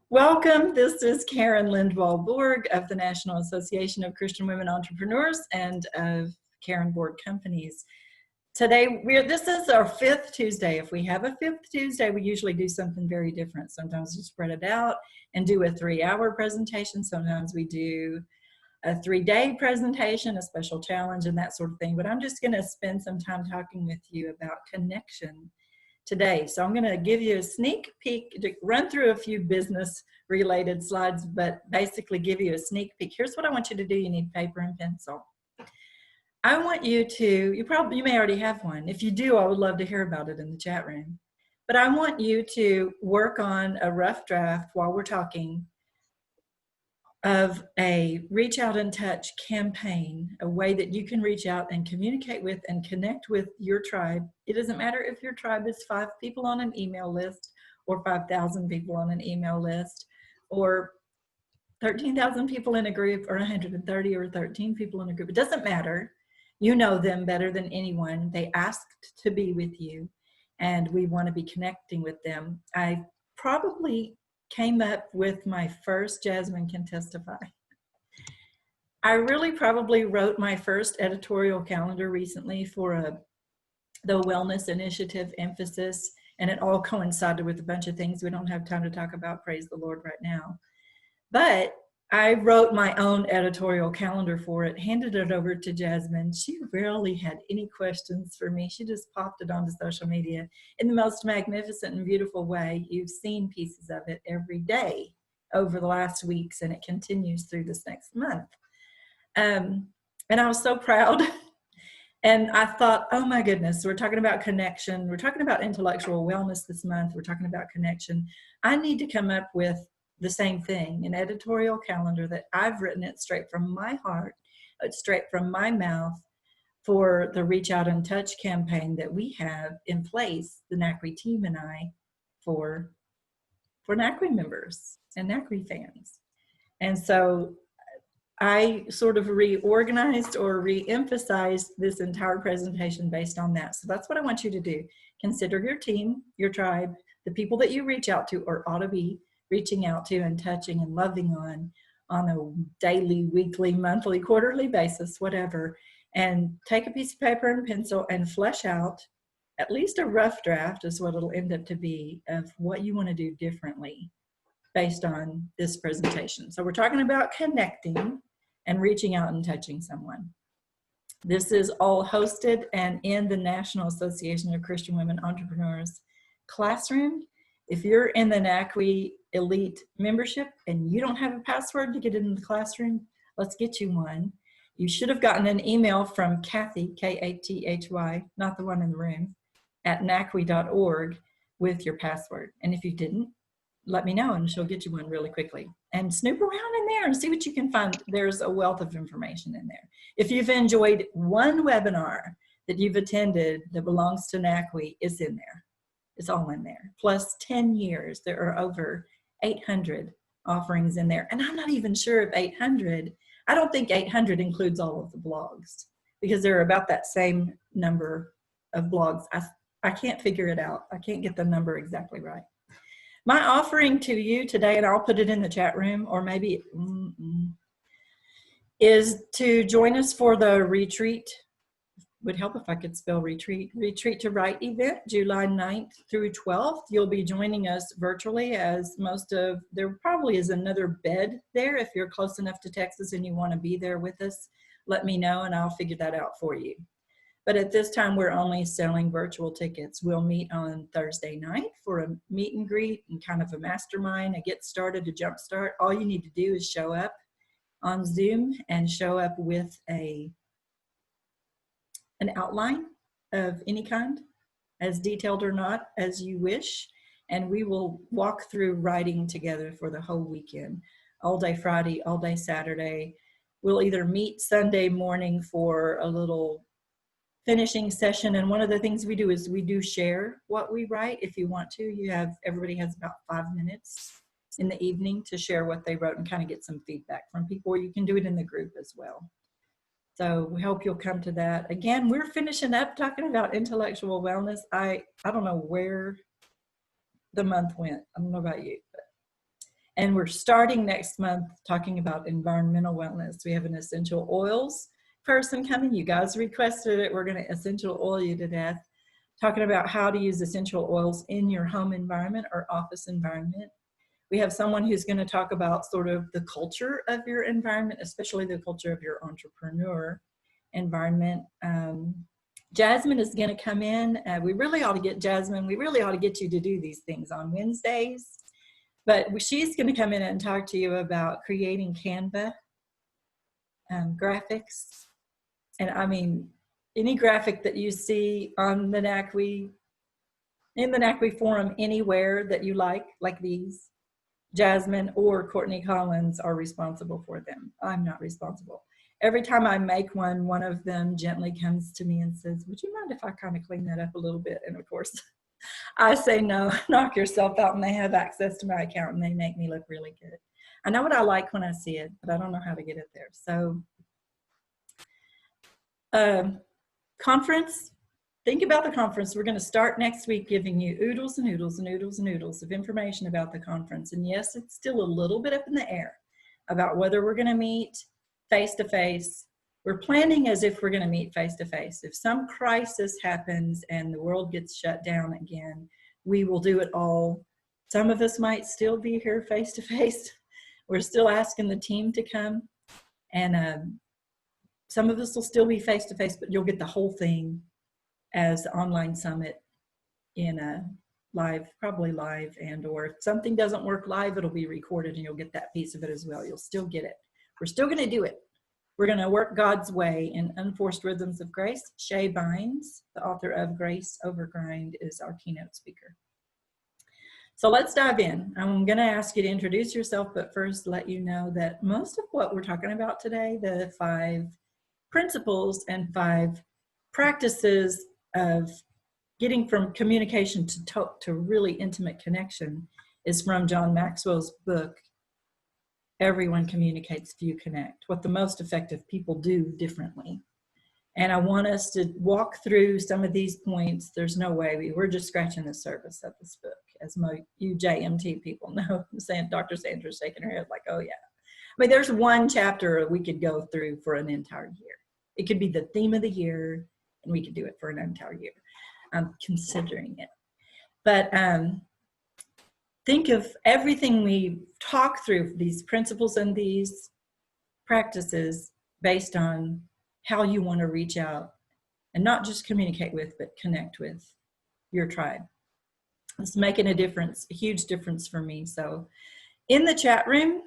Welcome. This is Karen Lindwall-Bourg of the National Association of Christian Women Entrepreneurs and of Karen Board Companies. Today, this is our fifth Tuesday. If we have a fifth Tuesday, we usually do something very different. Sometimes we spread it out and do a 3-hour presentation. Sometimes we do a 3-day presentation, a special challenge, and that sort of thing. But I'm just going to spend some time talking with you about connection today. So I'm going to give you a sneak peek, to run through a few business related slides, but basically give you a sneak peek. Here's what I want you to do. You need paper and pencil. I want you to, you may already have one. If you do, I would love to hear about it in the chat room. But I want you to work on a rough draft while we're talking of a reach out and touch campaign, a way that you can reach out and communicate with and connect with your tribe. It doesn't matter if your tribe is 5 people on an email list or 5,000 people on an email list or 13,000 people in a group or 130 or 13 people in a group. It doesn't matter. You know them better than anyone. They asked to be with you and we want to be connecting with them. I probably came up with my first Jasmine Can Testify. I really probably wrote my first editorial calendar recently for the wellness initiative emphasis, and it all coincided with a bunch of things we don't have time to talk about, praise the Lord, right now. But I wrote my own editorial calendar for it, handed it over to Jasmine. She rarely had any questions for me. She just popped it onto social media in the most magnificent and beautiful way. You've seen pieces of it every day over the last weeks, and it continues through this next month. And I was so proud. And I thought, oh my goodness, we're talking about connection. We're talking about intellectual wellness this month. We're talking about connection. I need to come up with the same thing, an editorial calendar that I've written it straight from my heart, straight from my mouth, for the Reach Out and Touch campaign that we have in place, the Menacwy team and I, for Menacwy members and Menacwy fans. And so I sort of reorganized or re-emphasized this entire presentation based on that. So that's what I want you to do. Consider your team, your tribe, the people that you reach out to or ought to be reaching out to and touching and loving on a daily, weekly, monthly, quarterly basis, whatever, and take a piece of paper and pencil and flesh out at least a rough draft is what it'll end up to be of what you want to do differently based on this presentation. So we're talking about connecting and reaching out and touching someone. This is all hosted and in the National Association of Christian Women Entrepreneurs classroom. If you're in the Menacwy Elite membership and you don't have a password to get into the classroom, let's get you one. You should have gotten an email from Kathy, K-A-T-H-Y, not the one in the room, at menacwy.org with your password. And if you didn't, let me know and she'll get you one really quickly. And snoop around in there and see what you can find. There's a wealth of information in there. If you've enjoyed one webinar that you've attended that belongs to Menacwy, it's in there. It's all in there. Plus 10 years, there are over 800 offerings in there. And I'm not even sure if 800, I don't think 800 includes all of the blogs because there are about that same number of blogs. I can't figure it out. I can't get the number exactly right. My offering to you today, and I'll put it in the chat room, or maybe is to join us for the retreat. Would help if I could spell retreat. Retreat to Write event, July 9th through 12th. You'll be joining us virtually, as there probably is another bed there. If you're close enough to Texas and you want to be there with us, let me know and I'll figure that out for you. But at this time, we're only selling virtual tickets. We'll meet on Thursday night for a meet and greet and kind of a mastermind, a get started, a jump start. All you need to do is show up on Zoom and show up with an outline of any kind, as detailed or not as you wish, and we will walk through writing together for the whole weekend, all day Friday, all day Saturday. We'll either meet Sunday morning for a little finishing session, and one of the things we do is we do share what we write. If you want to, everybody has about 5 minutes in the evening to share what they wrote and kind of get some feedback from people, or you can do it in the group as well. So we hope you'll come to that. Again, we're finishing up talking about intellectual wellness. I don't know where the month went. I don't know about you. And we're starting next month talking about environmental wellness. We have an essential oils person coming. You guys requested it. We're going to essential oil you to death, talking about how to use essential oils in your home environment or office environment. We have someone who's going to talk about sort of the culture of your environment, especially the culture of your entrepreneur environment. Jasmine is going to come in. We really ought to get Jasmine. We really ought to get you to do these things on Wednesdays. But she's going to come in and talk to you about creating Canva graphics. And I mean, any graphic that you see on Menacwy, in the Menacwy forum anywhere that you like these, Jasmine or Courtney Collins are responsible for them. I'm not responsible. Every time I make one of them gently comes to me and says, would you mind if I kind of clean that up a little bit? And of course, I say, no, knock yourself out, and they have access to my account and they make me look really good. I know what I like when I see it, but I don't know how to get it there. So conference, think about the conference. We're going to start next week giving you oodles and oodles and oodles and oodles of information about the conference. And yes, it's still a little bit up in the air about whether we're going to meet face-to-face. We're planning as if we're going to meet face-to-face. If some crisis happens and the world gets shut down again, we will do it all. Some of us might still be here face-to-face. We're still asking the team to come. And some of us will still be face-to-face, but you'll get the whole thing as the online summit in a live, probably live, and or if something doesn't work live, it'll be recorded and you'll get that piece of it as well. You'll still get it. We're still going to do it. We're going to work God's way in Unforced Rhythms of Grace. Shay Bynes, the author of Grace Over Grind, is our keynote speaker. So let's dive in. I'm going to ask you to introduce yourself, but first let you know that most of what we're talking about today, the 5 principles and 5 practices of getting from communication to really intimate connection, is from John Maxwell's book, Everyone Communicates, Few Connect, what the most effective people do differently. And I want us to walk through some of these points. There's no way, we're just scratching the surface of this book, as you JMT people know. Dr. Sandra's shaking her head like, oh yeah. I mean, there's one chapter we could go through for an entire year. It could be the theme of the year, and we could do it for an entire year. I'm considering it. But think of everything we talk through, these principles and these practices, based on how you want to reach out and not just communicate with, but connect with your tribe. It's making a difference, a huge difference for me. So in the chat room,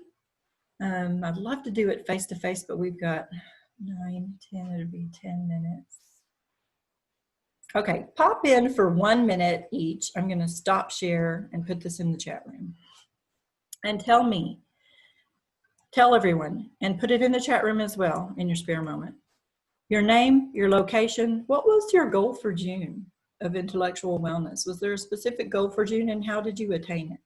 I'd love to do it face-to-face, but we've got 9, 10, it'll be 10 minutes. Okay, pop in for 1 minute each. I'm going to stop share and put this in the chat room. And tell everyone, and put it in the chat room as well in your spare moment. Your name, your location, what was your goal for June of intellectual wellness? Was there a specific goal for June, and how did you attain it?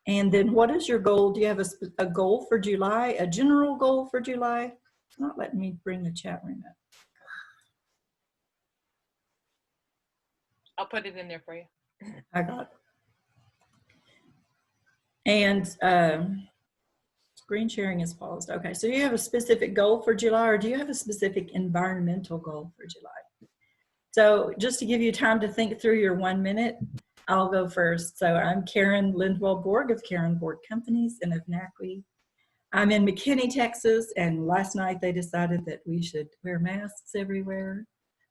And then what is your goal? Do you have a goal for July, a general goal for July? It's not letting me bring the chat room up. I'll put it in there for you. I got it. And screen sharing is paused. Okay, so you have a specific goal for July, or do you have a specific environmental goal for July? So just to give you time to think through your 1 minute, I'll go first. So I'm Karen Lindwall-Bourg of Karen Board Companies and of Menacwy. I'm in McKinney, Texas, and last night they decided that we should wear masks everywhere.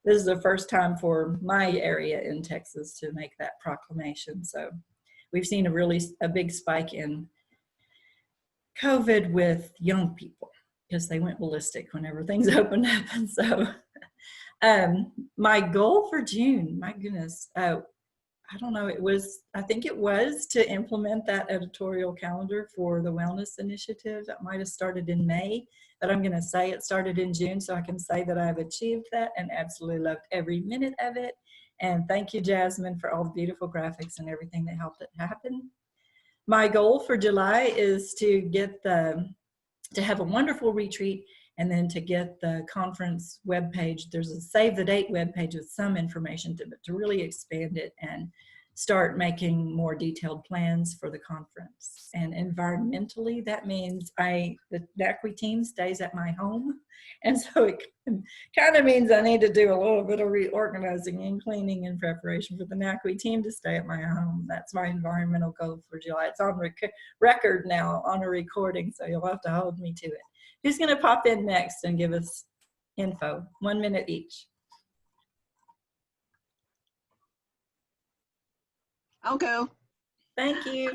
This is the first time for my area in Texas to make that proclamation. So we've seen a big spike in COVID with young people because they went ballistic whenever things opened up. And so my goal for June, my goodness, I don't know, I think it was to implement that editorial calendar for the Wellness Initiative. That might have started in May, but I'm going to say it started in June, so I can say that I've achieved that and absolutely loved every minute of it. And thank you, Jasmine, for all the beautiful graphics and everything that helped it happen. My goal for July is to get to have a wonderful retreat, and then to get the conference webpage. There's a save the date webpage with some information to really expand it and start making more detailed plans for the conference. And environmentally, that means the NACWI team stays at my home. And so it kind of means I need to do a little bit of reorganizing and cleaning in preparation for the NACWI team to stay at my home. That's my environmental goal for July. It's on record now on a recording, so you'll have to hold me to it. Who's going to pop in next and give us info? 1 minute each. I'll go. Thank you.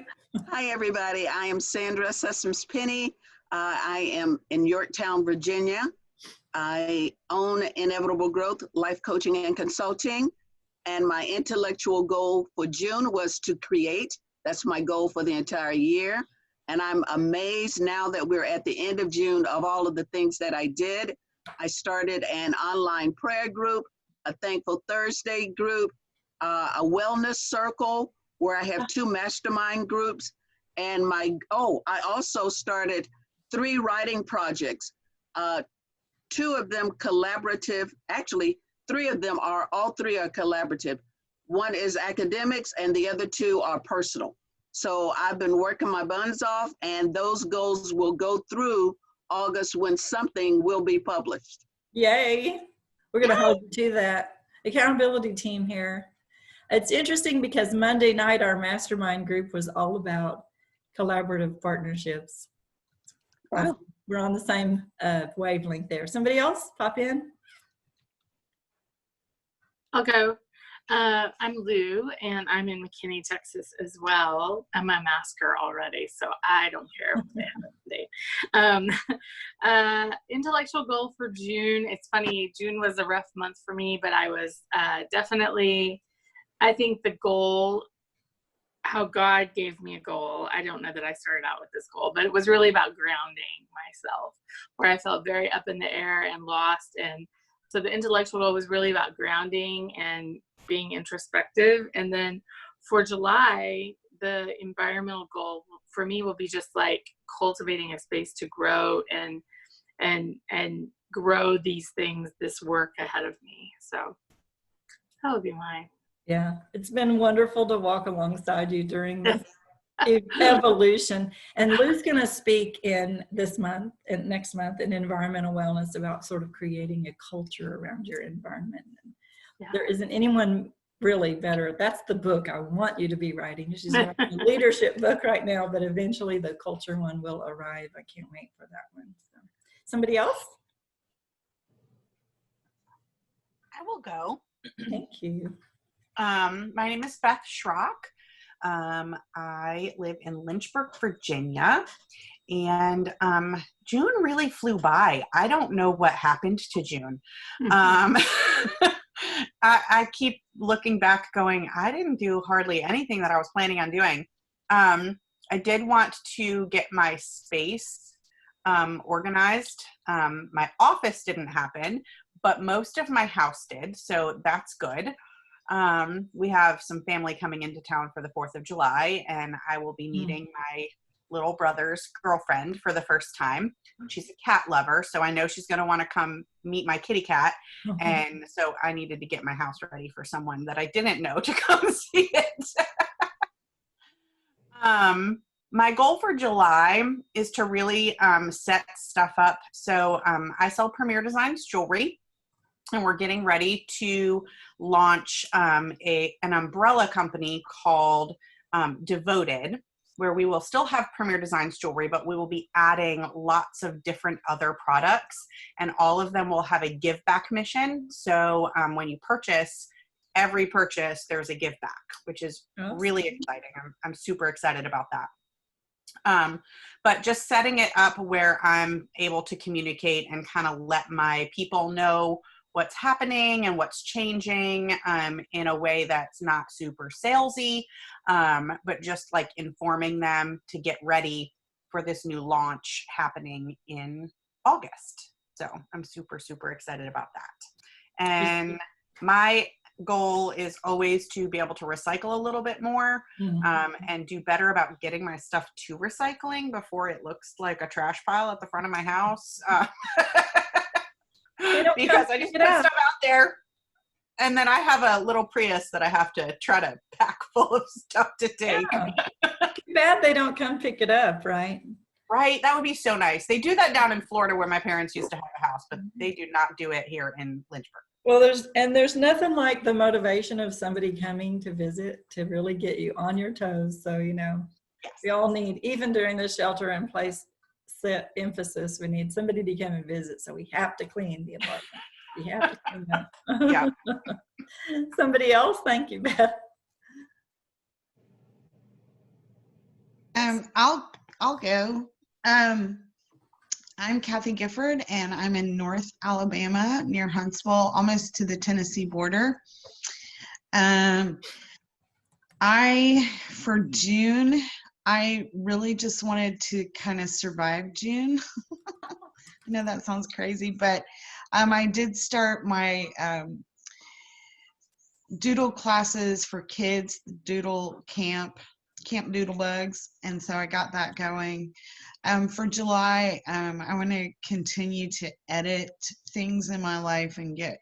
Hi, everybody. I am Sandra Sessoms Penny. I am in Yorktown, Virginia. I own Inevitable Growth, Life Coaching and Consulting. And my intellectual goal for June was to create. That's my goal for the entire year. And I'm amazed now that we're at the end of June of all of the things that I did. I started an online prayer group, a Thankful Thursday group, a wellness circle where I have 2 mastermind groups. And I also started 3 writing projects, 2 of them collaborative. Actually, 3 of them all 3 are collaborative. One is academics and the other 2 are personal. So I've been working my buns off, and those goals will go through August when something will be published. Yay. We're going to hold you to that. Accountability team here. It's interesting because Monday night, our mastermind group was all about collaborative partnerships. Wow. We're on the same wavelength there. Somebody else pop in? I'll go. I'm Lou, and I'm in McKinney, Texas as well. I'm a masker already, so I don't care what they have today. Intellectual goal for June. It's funny, June was a rough month for me, but I was definitely, I think the goal, how God gave me a goal. I don't know that I started out with this goal, but it was really about grounding myself, where I felt very up in the air and lost. And so the intellectual goal was really about grounding and being introspective. And then for July, the environmental goal for me will be just like cultivating a space to grow and grow these things, this work ahead of me. So that would be mine. Yeah, it's been wonderful to walk alongside you during this evolution. And Lou's going to speak in this month and next month in environmental wellness about sort of creating a culture around your environment. Yeah. There isn't anyone really better. That's the book I want you to be writing. She's writing a leadership book right now, but eventually the culture one will arrive. I can't wait for that one. So, somebody else? I will go. Thank you. My name is Beth Schrock. I live in Lynchburg, Virginia, and June really flew by. I don't know what happened to June. I keep looking back going, I didn't do hardly anything that I was planning on doing. I did want to get my space organized. My office didn't happen, but most of my house did, so that's good. We have some family coming into town for the 4th of July, and I will be meeting my little brother's girlfriend for the first time. She's a cat lover, so I know she's going to want to come meet my kitty cat. And so I needed to get my house ready for someone that I didn't know to come see it. My goal for July is to really set stuff up. So I sell Premier Designs jewelry, and we're getting ready to launch an umbrella company called Devoted, where we will still have Premier Designs jewelry, but we will be adding lots of different other products, and all of them will have a give back mission. So when you purchase, every purchase, there's a give back, which is really exciting. I'm super excited about that. But just setting it up where I'm able to communicate and kind of let my people know what's happening and what's changing in a way that's not super salesy, but just like informing them to get ready for this new launch happening in August. So I'm super, super excited about that. And my goal is always to be able to recycle a little bit more and do better about getting my stuff to recycling before it looks like a trash pile at the front of my house. Because I just put stuff out there And then I have a little Prius that I have to try to pack full of stuff to take. Yeah. Too bad they don't come pick it up, right? Right? That would be so nice. They do that down in Florida where my parents used to have a house, but they do not do it here in Lynchburg. Well, there's nothing like the motivation of somebody coming to visit to really get you on your toes. So, you know, Yes. we all need, even during the shelter in place set emphasis, we need somebody to come and visit. So we have to clean the apartment. We have to clean up. Yeah. Somebody else? Thank you, Beth. I'll go. I'm Kathy Gifford, and I'm in North Alabama near Huntsville, almost to the Tennessee border. For June, I really just wanted to kind of survive June. I know that sounds crazy, but I did start my doodle classes for kids, doodle Camp Doodle Bugs, and so I got that going. For July, I want to continue to edit things in my life and get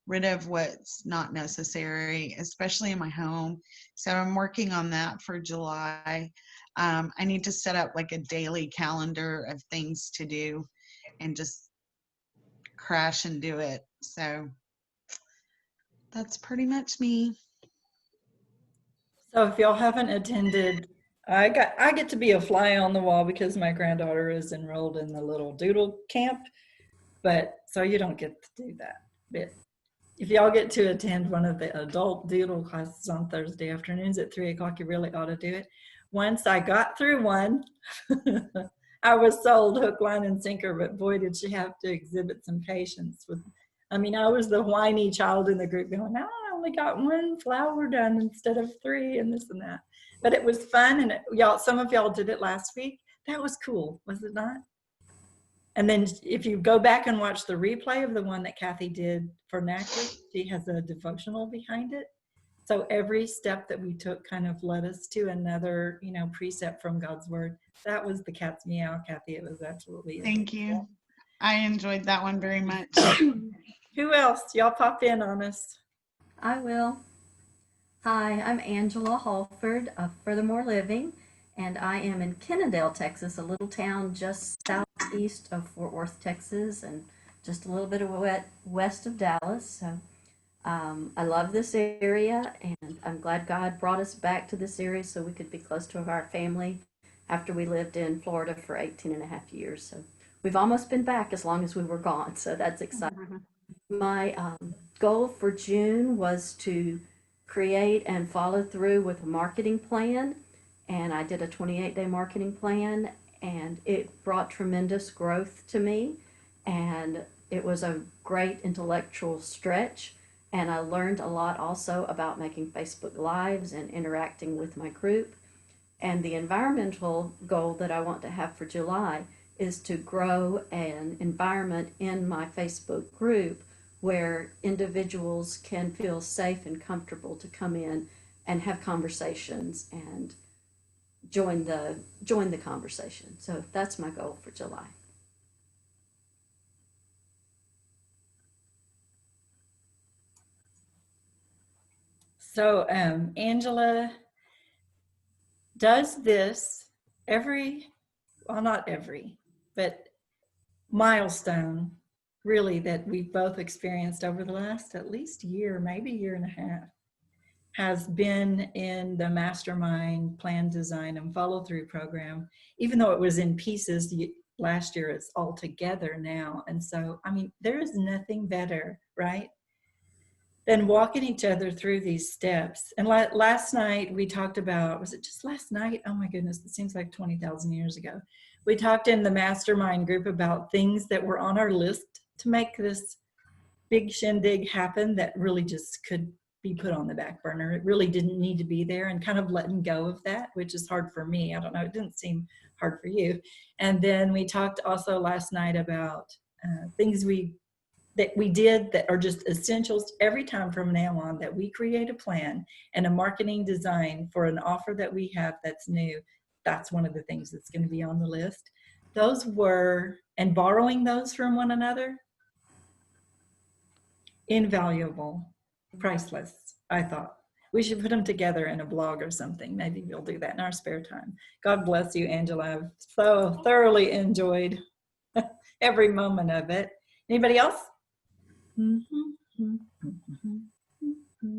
rid of what's not necessary, especially in my home. So I'm working on that for July. I need to set up like a daily calendar of things to do and just crash and do it. So that's pretty much me. So if y'all haven't attended, I get to be a fly on the wall because my granddaughter is enrolled in the little doodle camp, but so you don't get to do that. But if y'all get to attend one of the adult doodle classes on Thursday afternoons at 3 o'clock, you really ought to do it. Once I got through one, I was sold hook, line, and sinker, but boy, did she have to exhibit some patience with. I mean, I was the whiny child in the group going, "No, I only got one flower done instead of 3 and this and that." But it was fun, and y'all, some of y'all did it last week. That was cool, was it not? And then if you go back and watch the replay of the one that Kathy did for Menacwy, she has a devotional behind it. So every step that we took kind of led us to another, you know, precept from God's word. That was the cat's meow, Kathy. It was absolutely. Thank you. I enjoyed that one very much. Who else? Y'all pop in on us. I will. Hi, I'm Angela Halford of Furthermore Living, and I am in Kennedale, Texas, a little town just southeast of Fort Worth, Texas, and just a little bit of west of Dallas. So I love this area, and I'm glad God brought us back to this area so we could be close to our family after we lived in Florida for 18 and a half years. So we've almost been back as long as we were gone, so that's exciting. My goal for June was to create and follow through with a marketing plan, and I did a 28-day marketing plan, and it brought tremendous growth to me, and it was a great intellectual stretch, and I learned a lot also about making Facebook Lives and interacting with my group. And the environmental goal that I want to have for July is to grow an environment in my Facebook group where individuals can feel safe and comfortable to come in and have conversations and join the conversation. So that's my goal for July. So Angela does this well, not every, but milestone really that we've both experienced over the last at least year, maybe year and a half, has been in the mastermind plan, design, and follow through program. Even though it was in pieces last year, it's all together now. And so, I mean, there is nothing better, right, than walking each other through these steps. And last night we talked about, was it just last night? Oh my goodness, it seems like 20,000 years ago. We talked in the mastermind group about things that were on our list to make this big shindig happen that really just could be put on the back burner. It really didn't need to be there, and kind of letting go of that, which is hard for me. I don't know, it didn't seem hard for you. And then we talked also last night about things that we did that are just essentials every time from now on, that we create a plan and a marketing design for an offer that we have that's new. That's one of the things that's going to be on the list. Those were, and borrowing those from one another, invaluable. priceless, I thought. We should put them together in a blog or something. Maybe we'll do that in our spare time. God bless you, Angela. I've so thoroughly enjoyed every moment of it. Anybody else?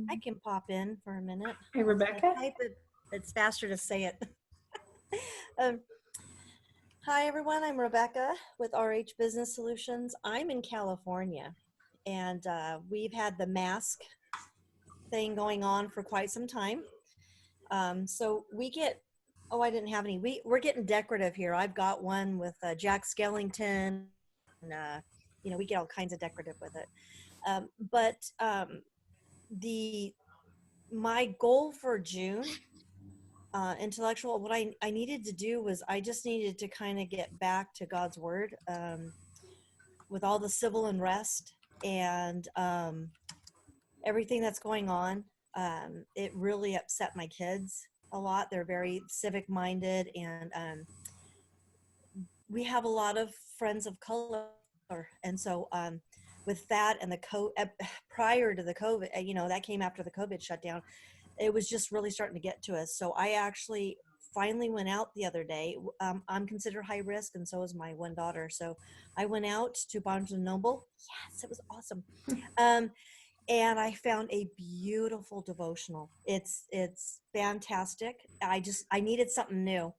I can pop in for a minute. Hey, Rebecca. It's faster to say it. Hi, everyone. I'm Rebecca with RH Business Solutions. I'm in California, and we've had the mask thing going on for quite some time. So we get, I didn't have any. We're getting decorative here. I've got one with Jack Skellington, and we get all kinds of decorative with it. My goal for June, intellectual, what I needed to do was I just needed to kind of get back to God's word with all the civil unrest and everything that's going on. It really upset my kids a lot. They're very civic minded, and we have a lot of friends of color. And so with that and prior to the COVID, that came after the COVID shutdown, it was just really starting to get to us. So I actually finally went out the other day. I'm considered high risk, and so is my one daughter. So I went out to Barnes & Noble. Yes, it was awesome. And I found a beautiful devotional. It's fantastic. I needed something new.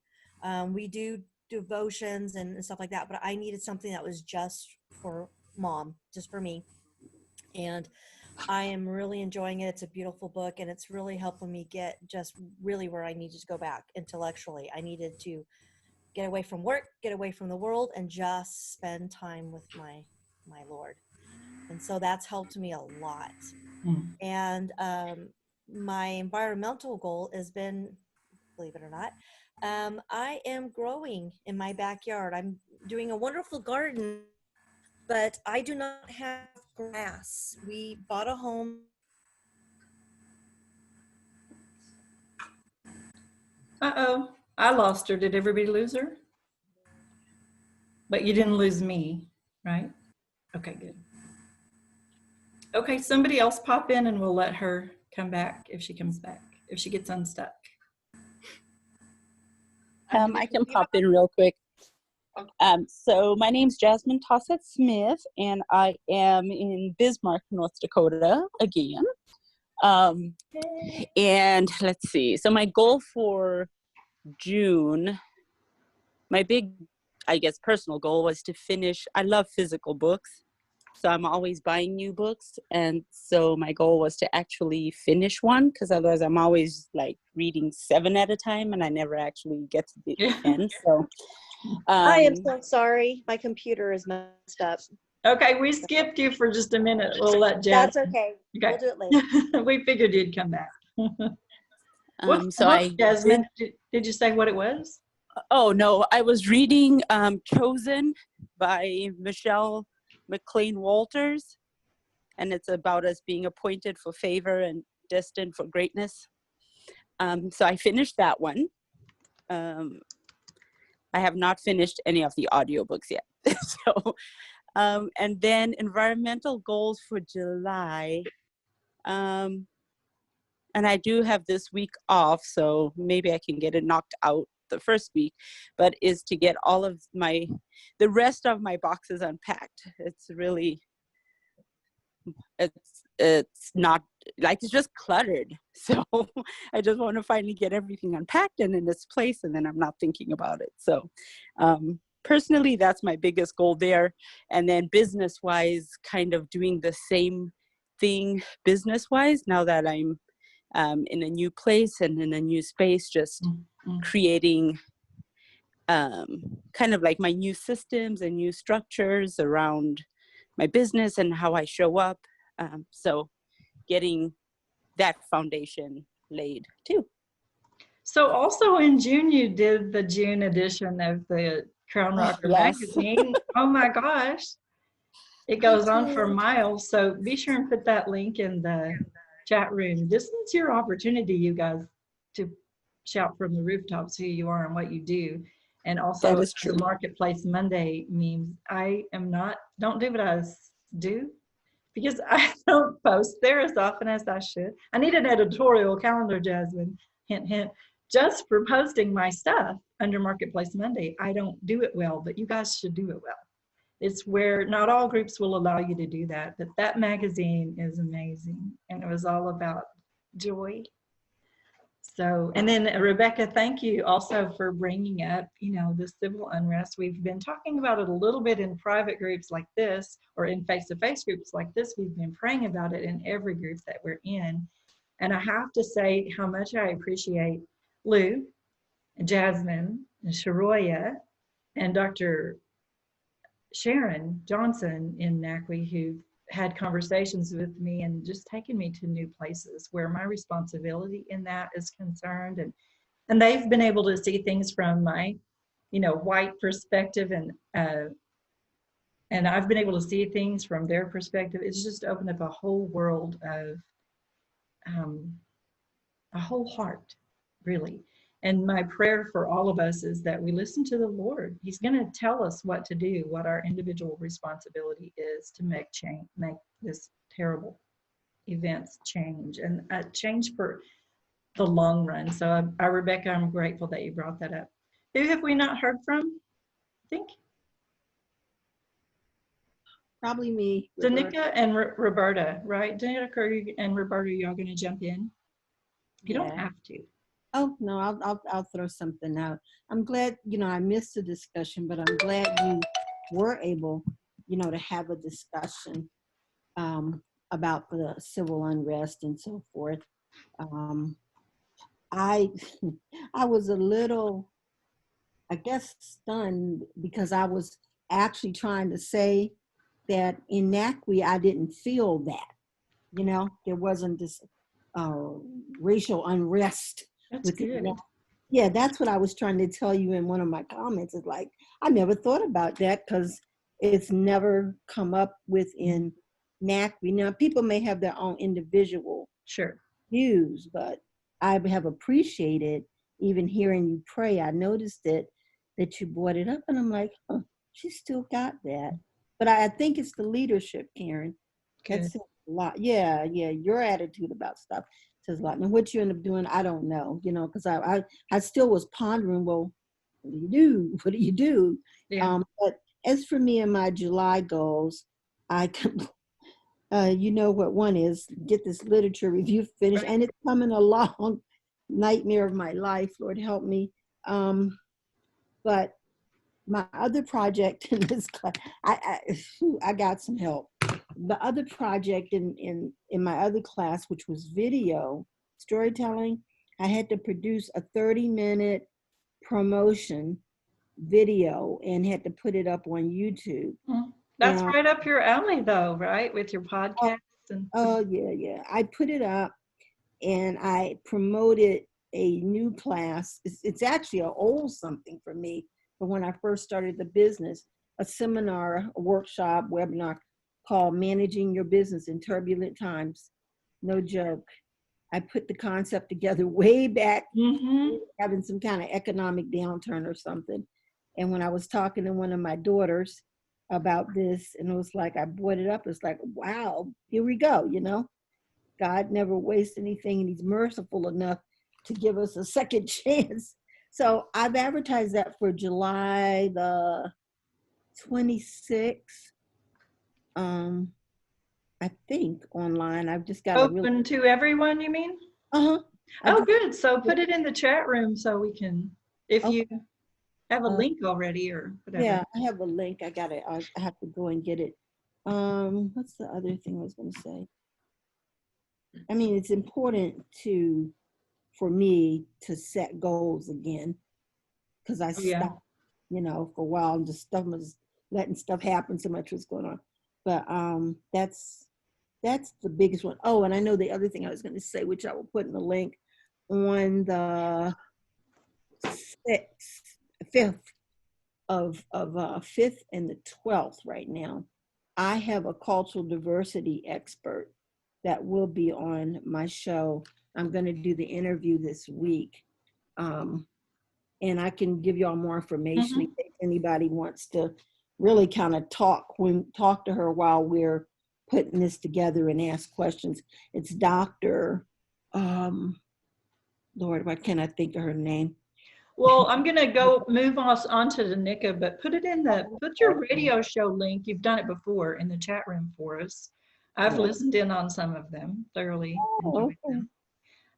We do devotions and stuff like that, but I needed something that was just for mom, just for me. And I am really enjoying it. It's a beautiful book, and it's really helping me get just really where I needed to go back intellectually. I needed to get away from work, get away from the world, and just spend time with my Lord. And so that's helped me a lot. And my environmental goal has been, believe it or not, I am growing in my backyard. I'm doing a wonderful garden, but I do not have grass. We bought a home. Uh-oh, I lost her. Did everybody lose her? But you didn't lose me, right? Okay, good. Okay, somebody else pop in and we'll let her come back if she comes back, if she gets unstuck. I can pop in real quick. So my name's Jasmine Tossett Smith, and I am in Bismarck, North Dakota again. And let's see. So my goal for June, my big, I guess, personal goal was to finish. I love physical books, so I'm always buying new books. And so my goal was to actually finish one, because otherwise I'm always like reading 7 at a time and I never actually get to the end. So I am so sorry. My computer is messed up. Okay, we skipped you for just a minute. We'll let Jasmine. That's okay. Okay. We'll do it later. We figured you'd come back. What's the book, Jasmine? Did you say what it was? Oh, no, I was reading Chosen by Michelle McLean Walters, and it's about us being appointed for favor and destined for greatness. So I finished that one. I have not finished any of the audiobooks yet. So, and then environmental goals for July. And I do have this week off, so maybe I can get it knocked out the first week, but is to get all of the rest of my boxes unpacked. It's really, it's not, like, it's just cluttered. So I just want to finally get everything unpacked and in its place, and then I'm not thinking about it. So personally, that's my biggest goal there. And then business-wise, kind of doing the same thing business-wise, now that I'm in a new place and in a new space, just creating kind of like my new systems and new structures around my business and how I show up. So getting that foundation laid too. So also in June, you did the June edition of the Crown Rocker magazine. Oh my gosh. It goes on for miles. So be sure and put that link in the chat room. This is your opportunity, you guys, to shout from the rooftops who you are and what you do. And also the Marketplace Monday memes. I am not, don't do what I do. because I don't post there as often as I should. I need an editorial calendar, Jasmine, hint, hint, just for posting my stuff under Marketplace Monday. I don't do it well, but you guys should do it well. It's where not all groups will allow you to do that, but that magazine is amazing. And it was all about joy. So, and then Rebecca, thank you also for bringing up, you know, the civil unrest. We've been talking about it a little bit in private groups like this, or in face-to-face groups like this. We've been praying about it in every group that we're in. And I have to say how much I appreciate Lou, and Jasmine, and Sharoya, and Dr. Sharon Johnson in Menacwy, who had conversations with me and just taken me to new places where my responsibility in that is concerned. And they've been able to see things from my, you know, white perspective, and I've been able to see things from their perspective. It's just opened up a whole world of, a whole heart, really. And my prayer for all of us is that we listen to the Lord. He's going to tell us what to do, what our individual responsibility is to make change, make this terrible events change, and change for the long run. So, Rebecca, I'm grateful that you brought that up. Who have we not heard from? I think probably me. Danica and Roberta, right? Danica and Roberta, y'all going to jump in? You don't have to. Oh no, I'll throw something out. I'm glad, you know, I missed the discussion, but I'm glad you were able, you know, to have a discussion about the civil unrest and so forth. I was a little, I guess, stunned, because I was actually trying to say that in Menacwy I didn't feel that, you know, there wasn't this racial unrest. That's good. Yeah, that's what I was trying to tell you in one of my comments. It's like, I never thought about that, because it's never come up within Menacwy. Now, people may have their own individual views, but I have appreciated even hearing you pray. I noticed it, that you brought it up, and I'm like, oh, she still got that. But I think it's the leadership, Karen. That's a lot. Yeah, your attitude about stuff says a lot. And what you end up doing, I don't know, you know, because I still was pondering, well, what do you do? What do you do? Yeah. But as for me and my July goals, I can, you know what one is, get this literature review finished, and it's coming along. Nightmare of my life, Lord help me. But my other project in this class, I got some help. The other project in my other class, which was video storytelling, I had to produce a 30-minute promotion video and had to put it up on YouTube. That's right up your alley, though, right? With your podcast. Yeah. I put it up and I promoted a new class. It's actually an old something for me, but when I first started the business, a seminar, a workshop, webinar called Managing Your Business in Turbulent Times. No joke. I put the concept together way back, having some kind of economic downturn or something. And when I was talking to one of my daughters about this, and it was like, I brought it up, it's like, wow, here we go, you know? God never wastes anything, and he's merciful enough to give us a second chance. So I've advertised that for July the 26th. I think online. I've just got open to everyone, you mean? Oh, good. So put it in the chat room so we can, if you have a link already or whatever. Yeah, I have a link. I have to go and get it. What's the other thing I was going to say? I mean, it's important for me to set goals again, because I stopped, you know, for a while, and just letting stuff happen. So much was going on. But that's the biggest one. Oh, and I know the other thing I was going to say, which I will put in the link, on the 5th of 5th and the 12th right now, I have a cultural diversity expert that will be on my show. I'm going to do the interview this week. And I can give you all more information in case anybody wants to really kind of talk to her while we're putting this together and ask questions. It's Dr. Lord, why can't I think of her name? Well, I'm going to move us on to Danica, but put your radio show link. You've done it before in the chat room for us. I've listened in on some of them, thoroughly enjoyed them.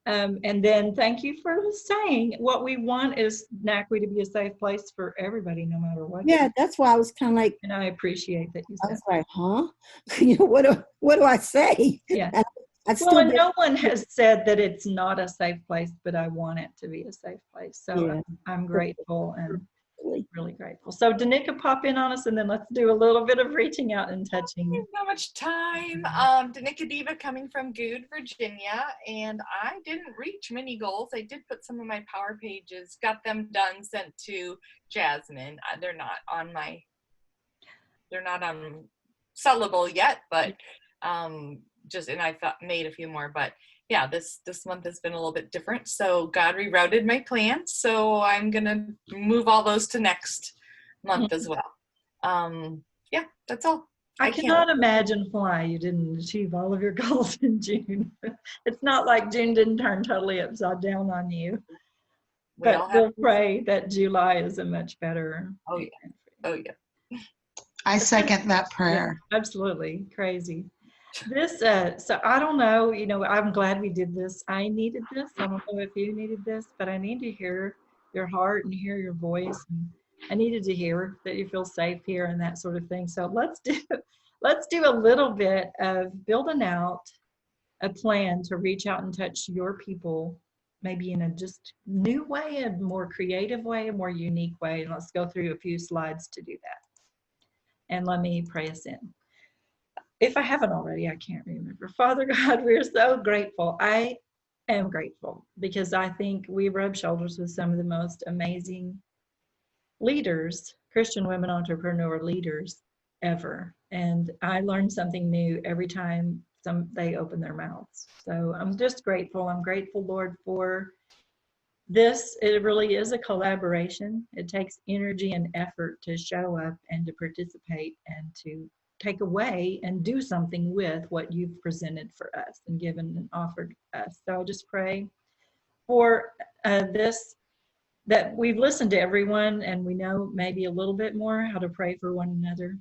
And then thank you for saying what we want is Menacwy to be a safe place for everybody, no matter what. Yeah, that's why I was kind of like, and I appreciate that you said. I was like, huh? What do I say? Yeah. Well, and no one has said that it's not a safe place, but I want it to be a safe place. So yeah. I'm grateful and really grateful. So Danica, pop in on us, and then let's do a little bit of reaching out and touching. There's not much time. Danica Diva coming from Good, Virginia, and I didn't reach many goals. I did put some of my power pages, got them done, sent to Jasmine. They're not on sellable yet, but and I made a few more, but yeah, this month has been a little bit different. So God rerouted my plans. So I'm going to move all those to next month as well. Yeah, that's all. I cannot imagine why you didn't achieve all of your goals in June. It's not like June didn't turn totally upside down on you. But we'll pray that July is a much better. Oh, yeah. Oh, yeah. I second that prayer. Yeah, absolutely. Crazy. So I don't know, I'm glad we did this. I needed this. I don't know if you needed this, but I need to hear your heart and hear your voice. And I needed to hear that you feel safe here and that sort of thing. So let's do a little bit of building out a plan to reach out and touch your people, maybe in a just new way, a more creative way, a more unique way. And let's go through a few slides to do that. And let me pray us in. If I haven't already, I can't remember. Father God, we're so grateful. I am grateful because I think we rub shoulders with some of the most amazing leaders, Christian women entrepreneur leaders ever. And I learn something new every time they open their mouths. So I'm just grateful. I'm grateful, Lord, for this. It really is a collaboration. It takes energy and effort to show up and to participate and to take away and do something with what you've presented for us and given and offered us. So I just pray for this, that we've listened to everyone and we know maybe a little bit more how to pray for one another.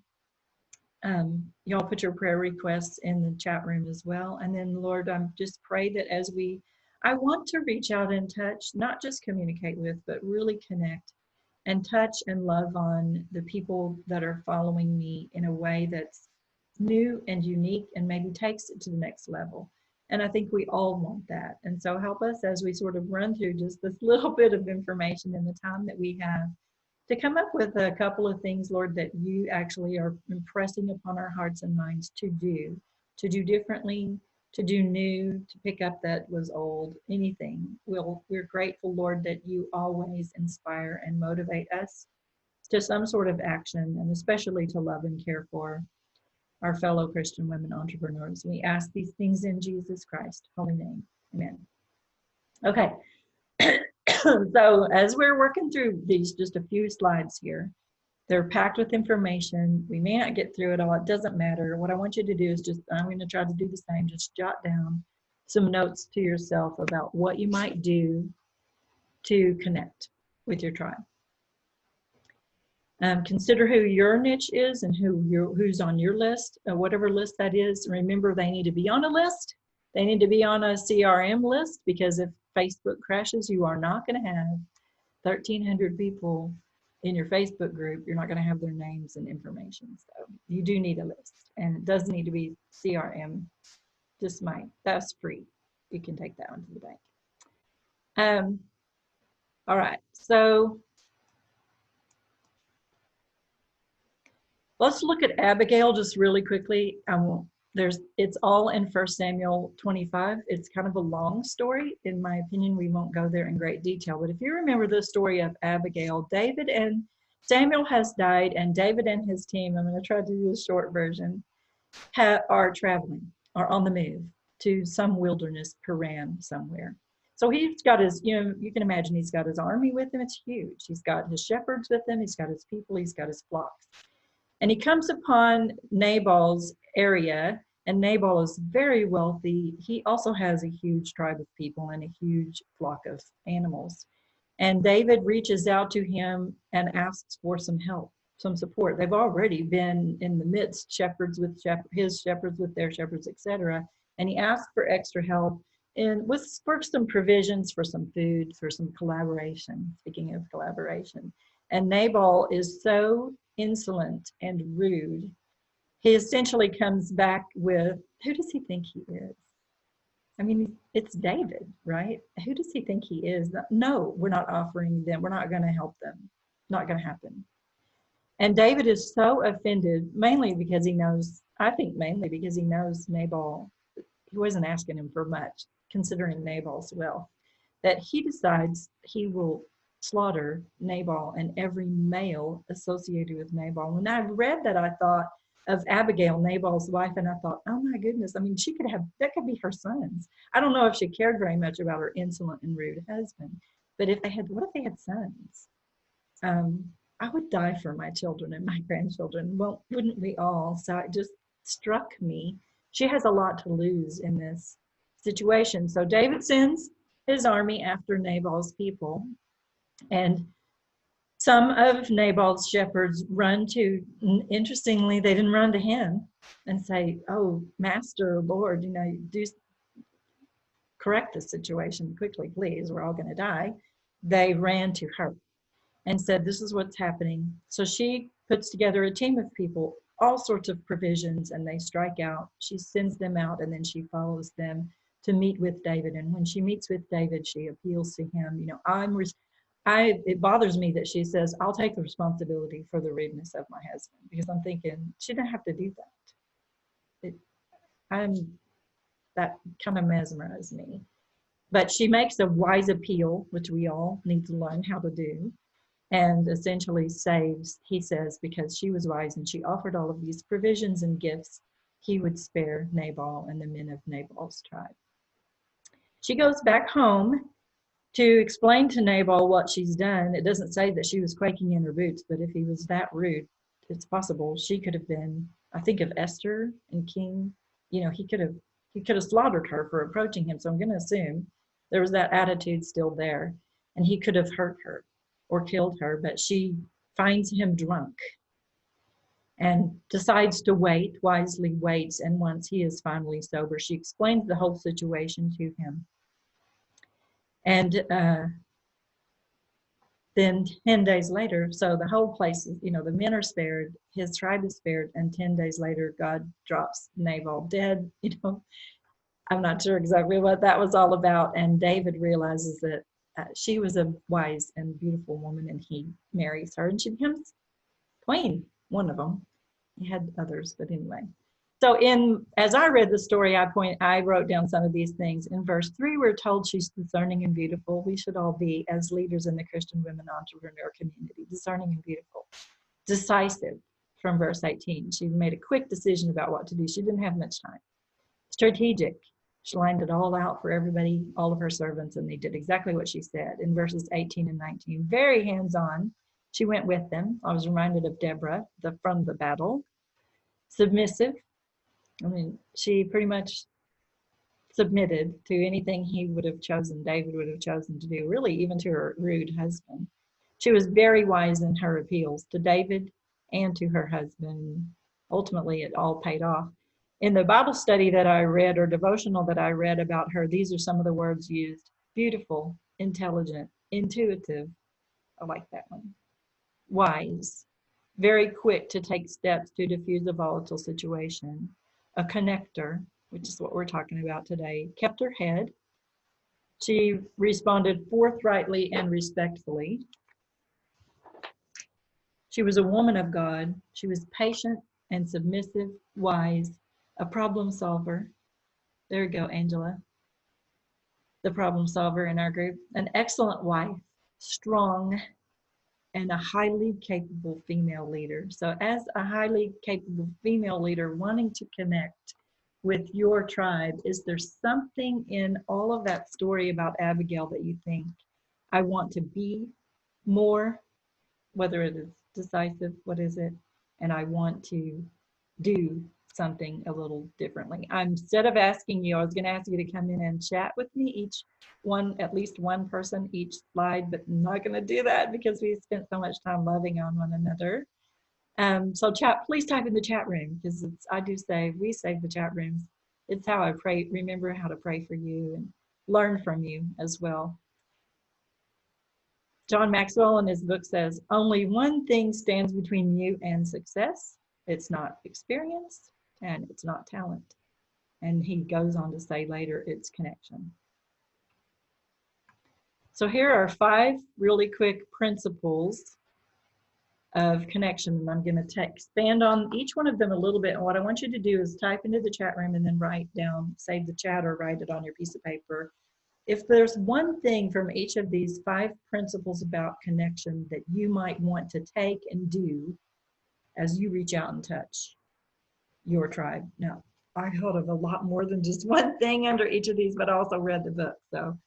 Y'all put your prayer requests in the chat room as well. And then Lord, I'm just pray that I want to reach out and touch, not just communicate with, but really connect and touch and love on the people that are following me in a way that's new and unique and maybe takes it to the next level. And I think we all want that. And so help us as we sort of run through just this little bit of information in the time that we have to come up with a couple of things, Lord, that you actually are impressing upon our hearts and minds to do differently, to do new, to pick up that was old, anything. We're grateful, Lord, that you always inspire and motivate us to some sort of action, and especially to love and care for our fellow Christian women entrepreneurs. We ask these things in Jesus Christ's holy name. Amen. Okay. So as we're working through these, just a few slides here, they're packed with information. We may not get through it all. It doesn't matter. What I want you to do is I'm going to try to do the same. Just jot down some notes to yourself about what you might do to connect with your tribe. Consider who your niche is and who's on your list, whatever list that is. Remember, they need to be on a list. They need to be on a CRM list, because if Facebook crashes, you are not going to have 1,300 people in your Facebook group. You're not going to have their names and information. So you do need a list, and it does need to be CRM. That's free. You can take that one to the bank. All right. So let's look at Abigail just really quickly. It's all in 1 Samuel 25. It's kind of a long story. In my opinion, we won't go there in great detail. But if you remember the story of Abigail, Samuel has died, and David and his team, I'm going to try to do the short version, are traveling, are on the move to some wilderness, Paran somewhere. So he's got his, you can imagine he's got his army with him. It's huge. He's got his shepherds with him. He's got his people. He's got his flocks. And he comes upon Nabal's area, And Nabal is very wealthy. He also has a huge tribe of people and a huge flock of animals. And David reaches out to him and asks for some help, some support. They've already been in the midst, shepherds with his shepherds with their shepherds, etc. And he asks for extra help and for some provisions, for some food, for some collaboration. Speaking of collaboration. And Nabal is so insolent and rude. He essentially comes back with, who does he think he is? I mean, it's David, right? Who does he think he is? No, we're not offering them. We're not going to help them. Not going to happen. And David is so offended, mainly because he knows, I think mainly because he knows Nabal, he wasn't asking him for much, considering Nabal's wealth, that he decides he will slaughter Nabal and every male associated with Nabal. When I read that, I thought of Abigail, Nabal's wife, and I thought, oh my goodness, I mean, that could be her sons. I don't know if she cared very much about her insolent and rude husband, but what if they had sons? I would die for my children and my grandchildren. Well, wouldn't we all? So it just struck me. She has a lot to lose in this situation. So David sends his army after Nabal's people, and some of Nabal's shepherds run to, interestingly, they didn't run to him and say, oh, Master, Lord, do correct this situation quickly, please, we're all going to die. They ran to her and said, this is what's happening. So she puts together a team of people, all sorts of provisions, and they strike out. She sends them out, and then she follows them to meet with David. And when she meets with David, she appeals to him. It bothers me that she says, I'll take the responsibility for the rudeness of my husband, because I'm thinking she didn't have to do that. That kind of mesmerized me. But she makes a wise appeal, which we all need to learn how to do, and essentially saves, he says, because she was wise and she offered all of these provisions and gifts, he would spare Nabal and the men of Nabal's tribe. She goes back home to explain to Nabal what she's done. It doesn't say that she was quaking in her boots, but if he was that rude, it's possible she could have been, I think of Esther and King, he could have slaughtered her for approaching him. So I'm going to assume there was that attitude still there, and he could have hurt her or killed her, but she finds him drunk and decides to wait, wisely waits, and once he is finally sober, she explains the whole situation to him. And then 10 days later, so the whole place, the men are spared, his tribe is spared, and 10 days later, God drops Nabal dead. I'm not sure exactly what that was all about. And David realizes that she was a wise and beautiful woman, and he marries her, and she becomes queen, one of them. He had others, but anyway. So as I read the story, I wrote down some of these things. In verse 3, we're told she's discerning and beautiful. We should all be, as leaders in the Christian women entrepreneur community, discerning and beautiful. Decisive, from verse 18. She made a quick decision about what to do. She didn't have much time. Strategic. She lined it all out for everybody, all of her servants, and they did exactly what she said. In verses 18 and 19, very hands-on. She went with them. I was reminded of Deborah from the battle. Submissive. She pretty much submitted to anything David would have chosen to do, really even to her rude husband. She was very wise in her appeals to David and to her husband. Ultimately, it all paid off. In the Bible study that I read, or devotional that I read about her, these are some of the words used: beautiful, intelligent, intuitive. I like that one. Wise, very quick to take steps to diffuse a volatile situation. A connector, which is what we're talking about today, kept her head. She responded forthrightly and respectfully. She was a woman of God. She was patient and submissive, wise, a problem solver. There you go, Angela. The problem solver in our group. An excellent wife, strong, and a highly capable female leader. So as a highly capable female leader wanting to connect with your tribe, is there something in all of that story about Abigail that you think, I want to be more, whether it is decisive, what is it? And I want to do something a little differently. Instead of asking you, I was going to ask you to come in and chat with me, each one, at least one person each slide, but I'm not going to do that because we spent so much time loving on one another. So chat, please type in the chat room, because I do say, we save the chat rooms. It's how I pray, remember how to pray for you and learn from you as well. John Maxwell in his book says, only one thing stands between you and success. It's not experience and it's not talent. And he goes on to say later, it's connection. So here are 5 really quick principles of connection, and I'm going to expand on each one of them a little bit. And what I want you to do is type into the chat room and then write down, save the chat or write it on your piece of paper. If there's one thing from each of these 5 principles about connection that you might want to take and do as you reach out and touch your tribe. Now, I thought of a lot more than just one thing under each of these, but I also read the book. So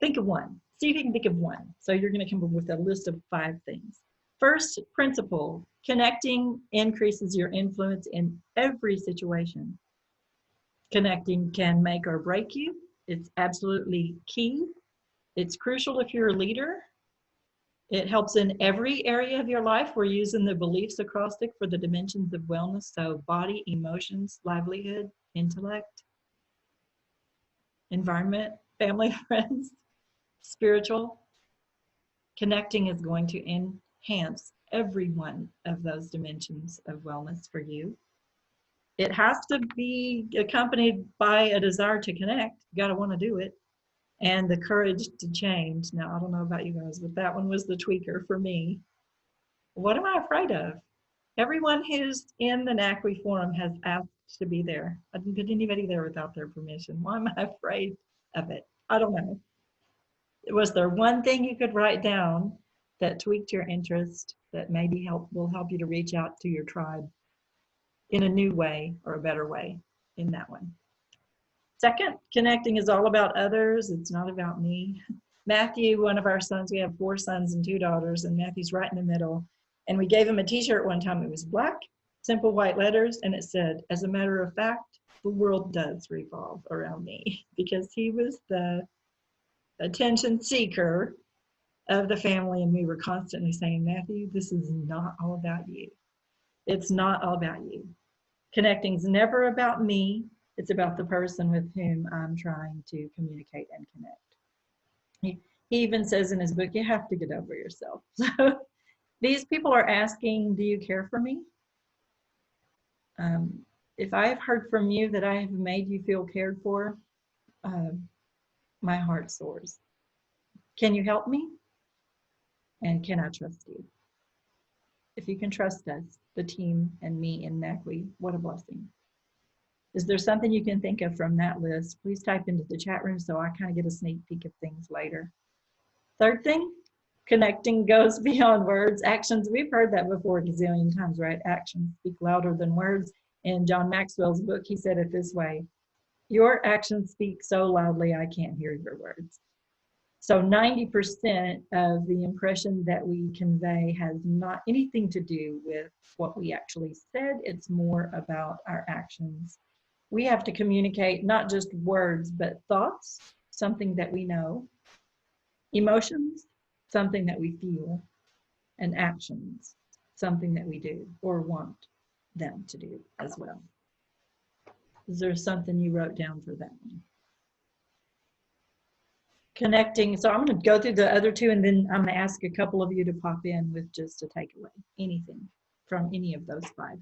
think of one. See if you can think of one. So you're going to come up with a list of 5 things. First principle, connecting increases your influence in every situation. Connecting can make or break you. It's absolutely key. It's crucial if you're a leader. It helps in every area of your life. We're using the beliefs acrostic for the dimensions of wellness. So body, emotions, livelihood, intellect, environment, family, friends, spiritual. Connecting is going to enhance every one of those dimensions of wellness for you. It has to be accompanied by a desire to connect. You got to want to do it. And the courage to change. Now, I don't know about you guys, but that one was the tweaker for me. What am I afraid of? Everyone who's in the Menacwy forum has asked to be there. I didn't put anybody there without their permission. Why am I afraid of it? I don't know. Was there one thing you could write down that tweaked your interest, that maybe will help you to reach out to your tribe in a new way or a better way in that one? Second, connecting is all about others. It's not about me. Matthew, one of our sons, we have 4 sons and 2 daughters, and Matthew's right in the middle. And we gave him a t-shirt one time. It was black, simple white letters, and it said, as a matter of fact, the world does revolve around me, because he was the attention seeker of the family. And we were constantly saying, Matthew, this is not all about you. It's not all about you. Connecting is never about me. It's about the person with whom I'm trying to communicate and connect. He even says in his book, you have to get over yourself. So these people are asking, do you care for me? If I have heard from you that I have made you feel cared for, my heart soars. Can you help me? And can I trust you? If you can trust us, the team and me in Menacwy, what a blessing. Is there something you can think of from that list? Please type into the chat room so I kind of get a sneak peek of things later. Third thing, connecting goes beyond words. Actions, we've heard that before a gazillion times, right? Actions speak louder than words. In John Maxwell's book, he said it this way, your actions speak so loudly I can't hear your words. So 90% of the impression that we convey has not anything to do with what we actually said. It's more about our actions. We have to communicate not just words, but thoughts, something that we know, emotions, something that we feel, and actions, something that we do or want them to do as well. Is there something you wrote down for that one? Connecting, so I'm going to go through the other 2 and then I'm going to ask a couple of you to pop in with just a takeaway, anything from any of those 5.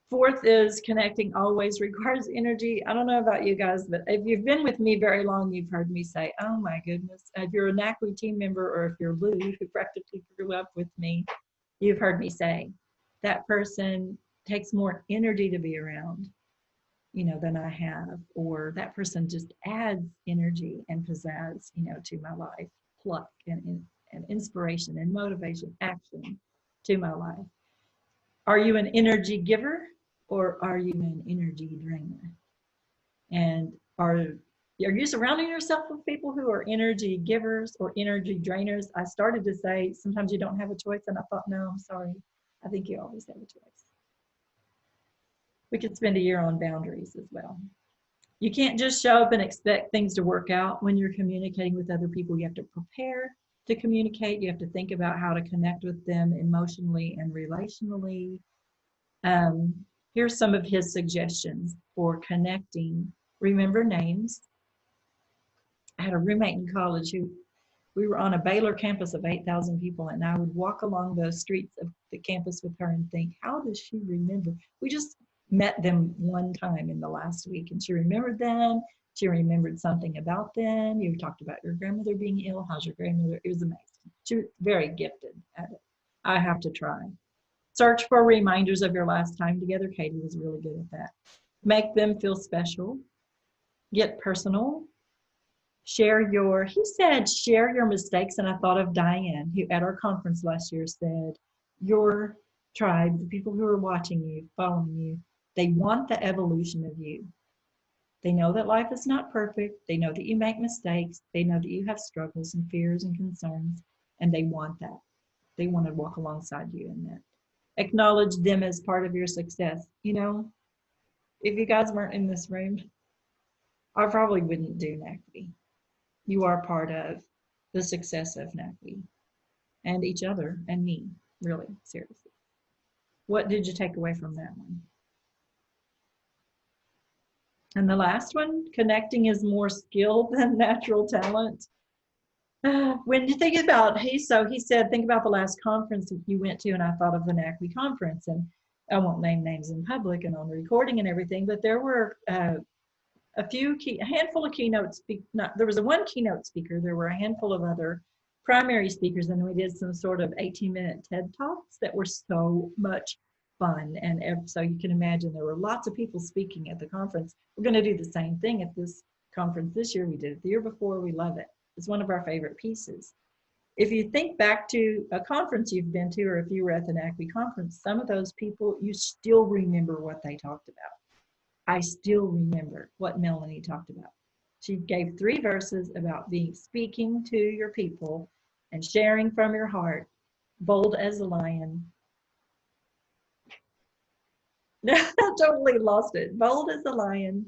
Fourth is connecting always requires energy. I don't know about you guys, but if you've been with me very long, you've heard me say, oh my goodness. If you're a Menacwy team member or if you're Lou, who practically grew up with me, you've heard me say, that person takes more energy to be around, you know, than I have, or that person just adds energy and pizzazz, you know, to my life, pluck and inspiration and motivation, action to my life. Are you an energy giver or are you an energy drainer? And are you surrounding yourself with people who are energy givers or energy drainers? I started to say sometimes you don't have a choice, and I thought, no, I'm sorry. I think you always have a choice. We could spend a year on boundaries as well. You can't just show up and expect things to work out when you're communicating with other people. You have to prepare to communicate. You have to think about how to connect with them emotionally and relationally. Here's some of his suggestions for connecting. Remember names. I had a roommate in college who, we were on a Baylor campus of 8,000 people, and I would walk along the streets of the campus with her and think, how does she remember? We just met them one time in the last week, and she remembered them. She remembered something about them. You talked about your grandmother being ill. How's your grandmother? It was amazing. She was very gifted at it. I have to try. Search for reminders of your last time together. Katie was really good at that. Make them feel special. Get personal. Share your, he said, share your mistakes. And I thought of Diane, who at our conference last year said, your tribe, the people who are watching you, following you, they want the evolution of you. They know that life is not perfect. They know that you make mistakes. They know that you have struggles and fears and concerns, and they want that. They want to walk alongside you in that. Acknowledge them as part of your success. You know, if you guys weren't in this room, I probably wouldn't do NACWI. You are part of the success of NACWI and each other and me, really, seriously. What did you take away from that one? And the last one, connecting is more skill than natural talent. When you think about, he said, think about the last conference you went to, and I thought of the NACWI conference, and I won't name names in public and on recording and everything, but there were a handful of keynote speakers. There was one keynote speaker. There were a handful of other primary speakers, and we did some sort of 18-minute TED Talks that were so much fun. And so you can imagine there were lots of people speaking at the conference. We're going to do the same thing at this conference this year. We did it the year before. We love it. It's one of our favorite pieces. If you think back to a conference you've been to, or if you were at the NACWI conference, some of those people, you still remember what they talked about. I still remember what Melanie talked about. She gave 3 verses about speaking to your people and sharing from your heart, bold as a lion. I totally lost it. Bold as a lion,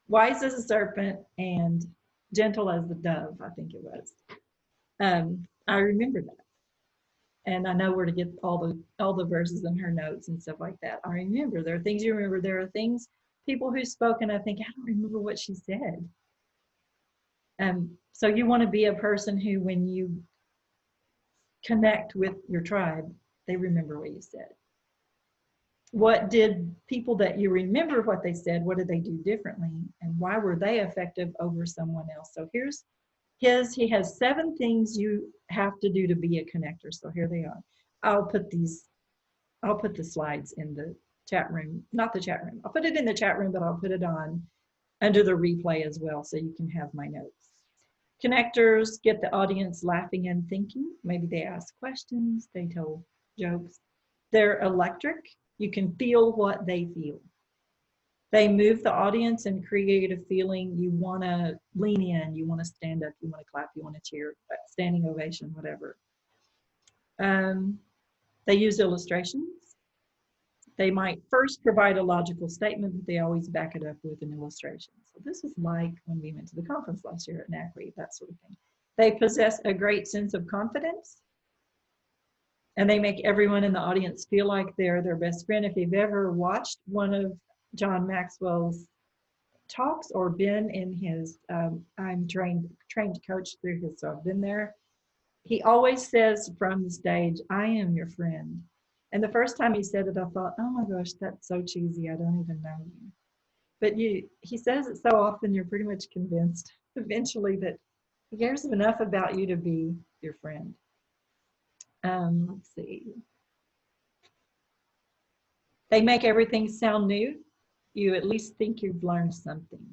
wise as a serpent, and gentle as the dove, I think it was. I remember that. And I know where to get all the verses in her notes and stuff like that. I remember. There are things you remember. There are things, people who spoke, and I think, I don't remember what she said. So you want to be a person who, when you connect with your tribe, they remember what you said. What did people that you remember what they said, what did they do differently, and why were they effective over someone else? So here's he has 7 things you have to do to be a connector. So here they are. I'll put the slides in the chat room, not the chat room. I'll put it in the chat room, but I'll put it on under the replay as well, so you can have my notes. Connectors get the audience laughing and thinking. Maybe they ask questions, they tell jokes. They're electric. You can feel what they feel. They move the audience and create a feeling you want to lean in, you want to stand up, you want to clap, you want to cheer, standing ovation, whatever. They use illustrations. They might first provide a logical statement, but they always back it up with an illustration. So this is like when we went to the conference last year at NACWI, that sort of thing. They possess a great sense of confidence, and they make everyone in the audience feel like they're their best friend. If you've ever watched one of John Maxwell's talks or been in his, I'm trained coach through his, so I've been there. He always says from the stage, I am your friend. And the first time he said it, I thought, oh my gosh, that's so cheesy. I don't even know you. But he says it so often, you're pretty much convinced eventually that he cares enough about you to be your friend. Let's see. They make everything sound new. You at least think you've learned something.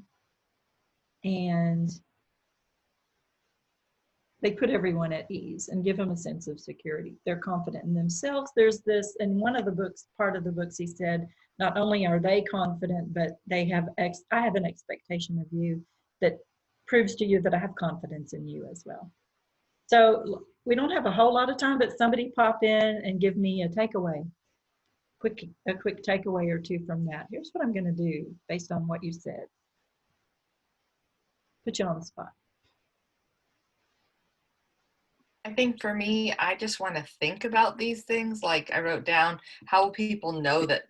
And they put everyone at ease and give them a sense of security. They're confident in themselves. There's this, in one of the books, part of the books, he said, not only are they confident, but they have, I have an expectation of you that proves to you that I have confidence in you as well. So we don't have a whole lot of time, but somebody pop in and give me a takeaway. a quick takeaway or two from that. Here's what I'm going to do based on what you said. Put you on the spot. I think for me, I just want to think about these things. Like I wrote down, how will people know that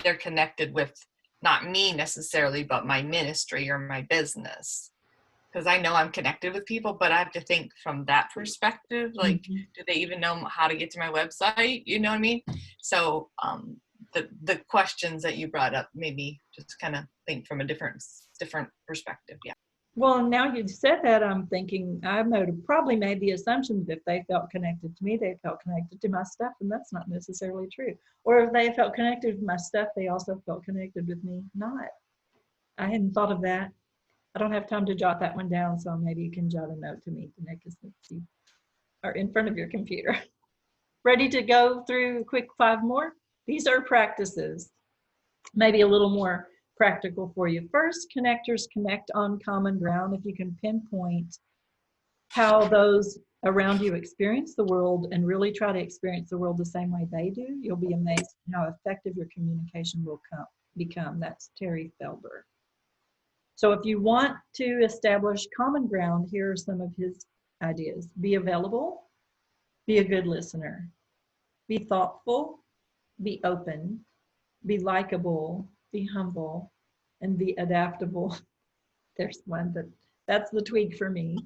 they're connected with not me necessarily, but my ministry or my business? Because I know I'm connected with people, but I have to think from that perspective. Like, do they even know how to get to my website? You know what I mean? So the questions that you brought up made me just kind of think from a different perspective. Yeah. Well, now you said that, I'm thinking I would have probably made the assumption that if they felt connected to me, they felt connected to my stuff, and that's not necessarily true. Or if they felt connected with my stuff, they also felt connected with me. Not. I hadn't thought of that. I don't have time to jot that one down, so maybe you can jot a note to me, Nick, since you are in front of your computer. Ready to go through quick 5 more? These are practices, maybe a little more practical for you. First, connectors connect on common ground. If you can pinpoint how those around you experience the world and really try to experience the world the same way they do, you'll be amazed how effective your communication will become. That's Terry Felber. So if you want to establish common ground, here are some of his ideas. Be available, be a good listener, be thoughtful, be open, be likable, be humble, and be adaptable. There's one that's the tweak for me.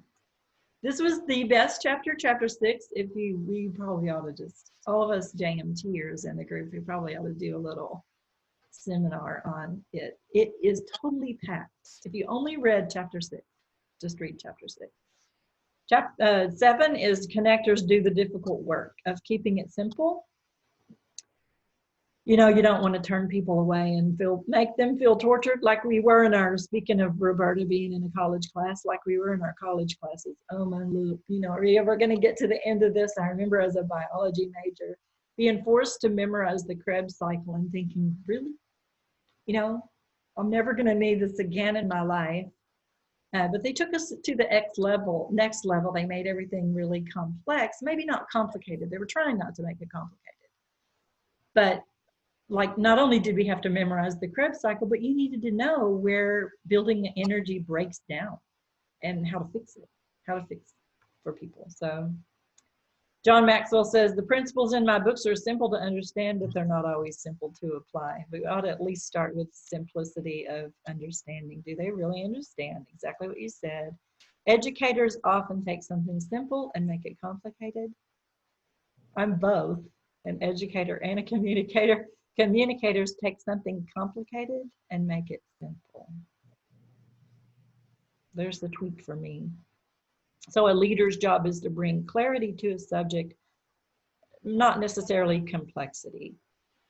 This was the best chapter, chapter 6. We probably ought to just, all of us JMTers in the group, we probably ought to do a little seminar on it. It is totally packed. If you only read chapter 6, just read chapter 6. Chapter 7 is connectors do the difficult work of keeping it simple. You know, you don't want to turn people away and make them feel tortured like we were in our, speaking of Roberta being in a college class, like we were in our college classes. Oh my Luke, you know, are you ever going to get to the end of this? I remember as a biology major being forced to memorize the Krebs cycle and thinking, really? You know, I'm never going to need this again in my life. But they took us to the next level. They made everything really complex, maybe not complicated. They were trying not to make it complicated. But like, not only did we have to memorize the Krebs cycle, but you needed to know where building energy breaks down and how to fix it for people. So John Maxwell says, the principles in my books are simple to understand, but they're not always simple to apply. We ought to at least start with simplicity of understanding. Do they really understand exactly what you said? Educators often take something simple and make it complicated. I'm both an educator and a communicator. Communicators take something complicated and make it simple. There's the tweak for me. So a leader's job is to bring clarity to a subject, not necessarily complexity.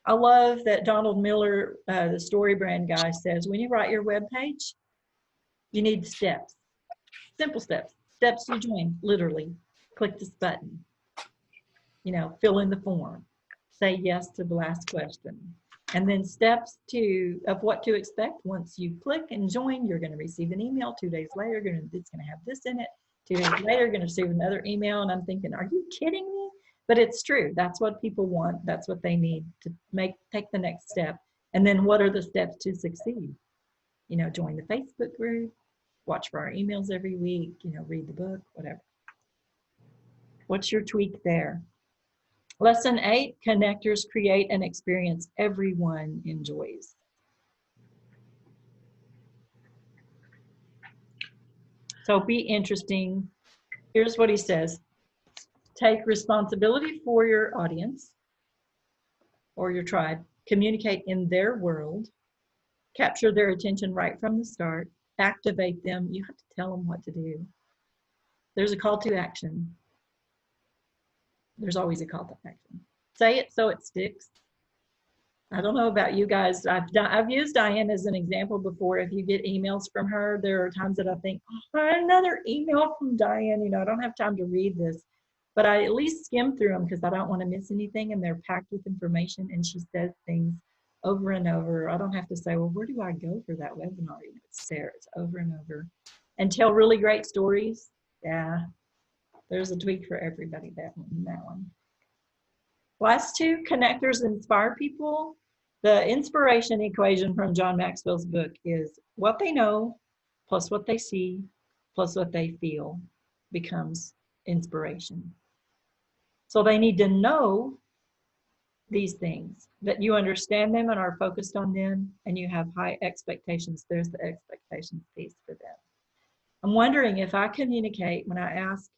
I love that Donald Miller, the Story Brand guy, says when you write your web page, you need steps, simple steps. Steps to join, literally. Click this button. You know, fill in the form. Say yes to the last question. And then steps of what to expect. Once you click and join, you're going to receive an email. 2 days later, it's going to have this in it. 2 days later, you're going to receive another email. And I'm thinking, are you kidding me? But it's true. That's what people want. That's what they need to take the next step. And then what are the steps to succeed? You know, join the Facebook group, watch for our emails every week, you know, read the book, whatever. What's your tweak there? Lesson 8, connectors create an experience everyone enjoys. So be interesting. Here's what he says. Take responsibility for your audience or your tribe. Communicate in their world. Capture their attention right from the start. Activate them. You have to tell them what to do. There's a call to action. There's always a call to action. Say it so it sticks. I don't know about you guys. I've used Diane as an example before. If you get emails from her, there are times that I think, oh, another email from Diane. You know, I don't have time to read this. But I at least skim through them because I don't want to miss anything, and they're packed with information, and she says things over and over. I don't have to say, well, where do I go for that webinar? You know, it's there. It's over and over. And tell really great stories. Yeah. There's a tweak for everybody, that one. Last two, connectors inspire people. The inspiration equation from John Maxwell's book is what they know plus what they see plus what they feel becomes inspiration. So they need to know these things, that you understand them and are focused on them, and you have high expectations. There's the expectations piece for them. I'm wondering if I communicate when I ask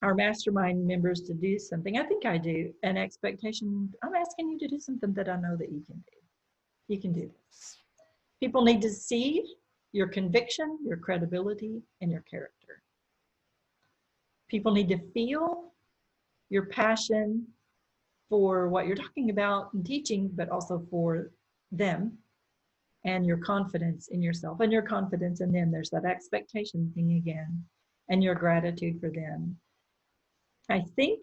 our mastermind members to do something, I think I do, an expectation. I'm asking you to do something that I know that you can do. You can do this. People need to see your conviction, your credibility, and your character. People need to feel your passion for what you're talking about and teaching, but also for them, and your confidence in yourself and your confidence in them. There's that expectation thing again, and your gratitude for them. I think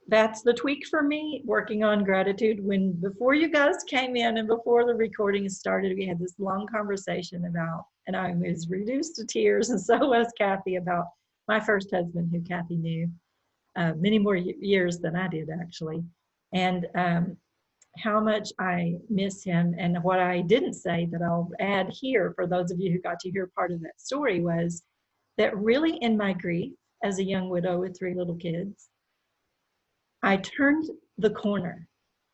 that's the tweak for me, working on gratitude. Before you guys came in and before the recording started, we had this long conversation about, and I was reduced to tears, and so was Kathy, about my first husband, who Kathy knew many more years than I did, actually, and how much I miss him. And what I didn't say that I'll add here for those of you who got to hear part of that story was that really in my grief as a young widow with 3 little kids, I turned the corner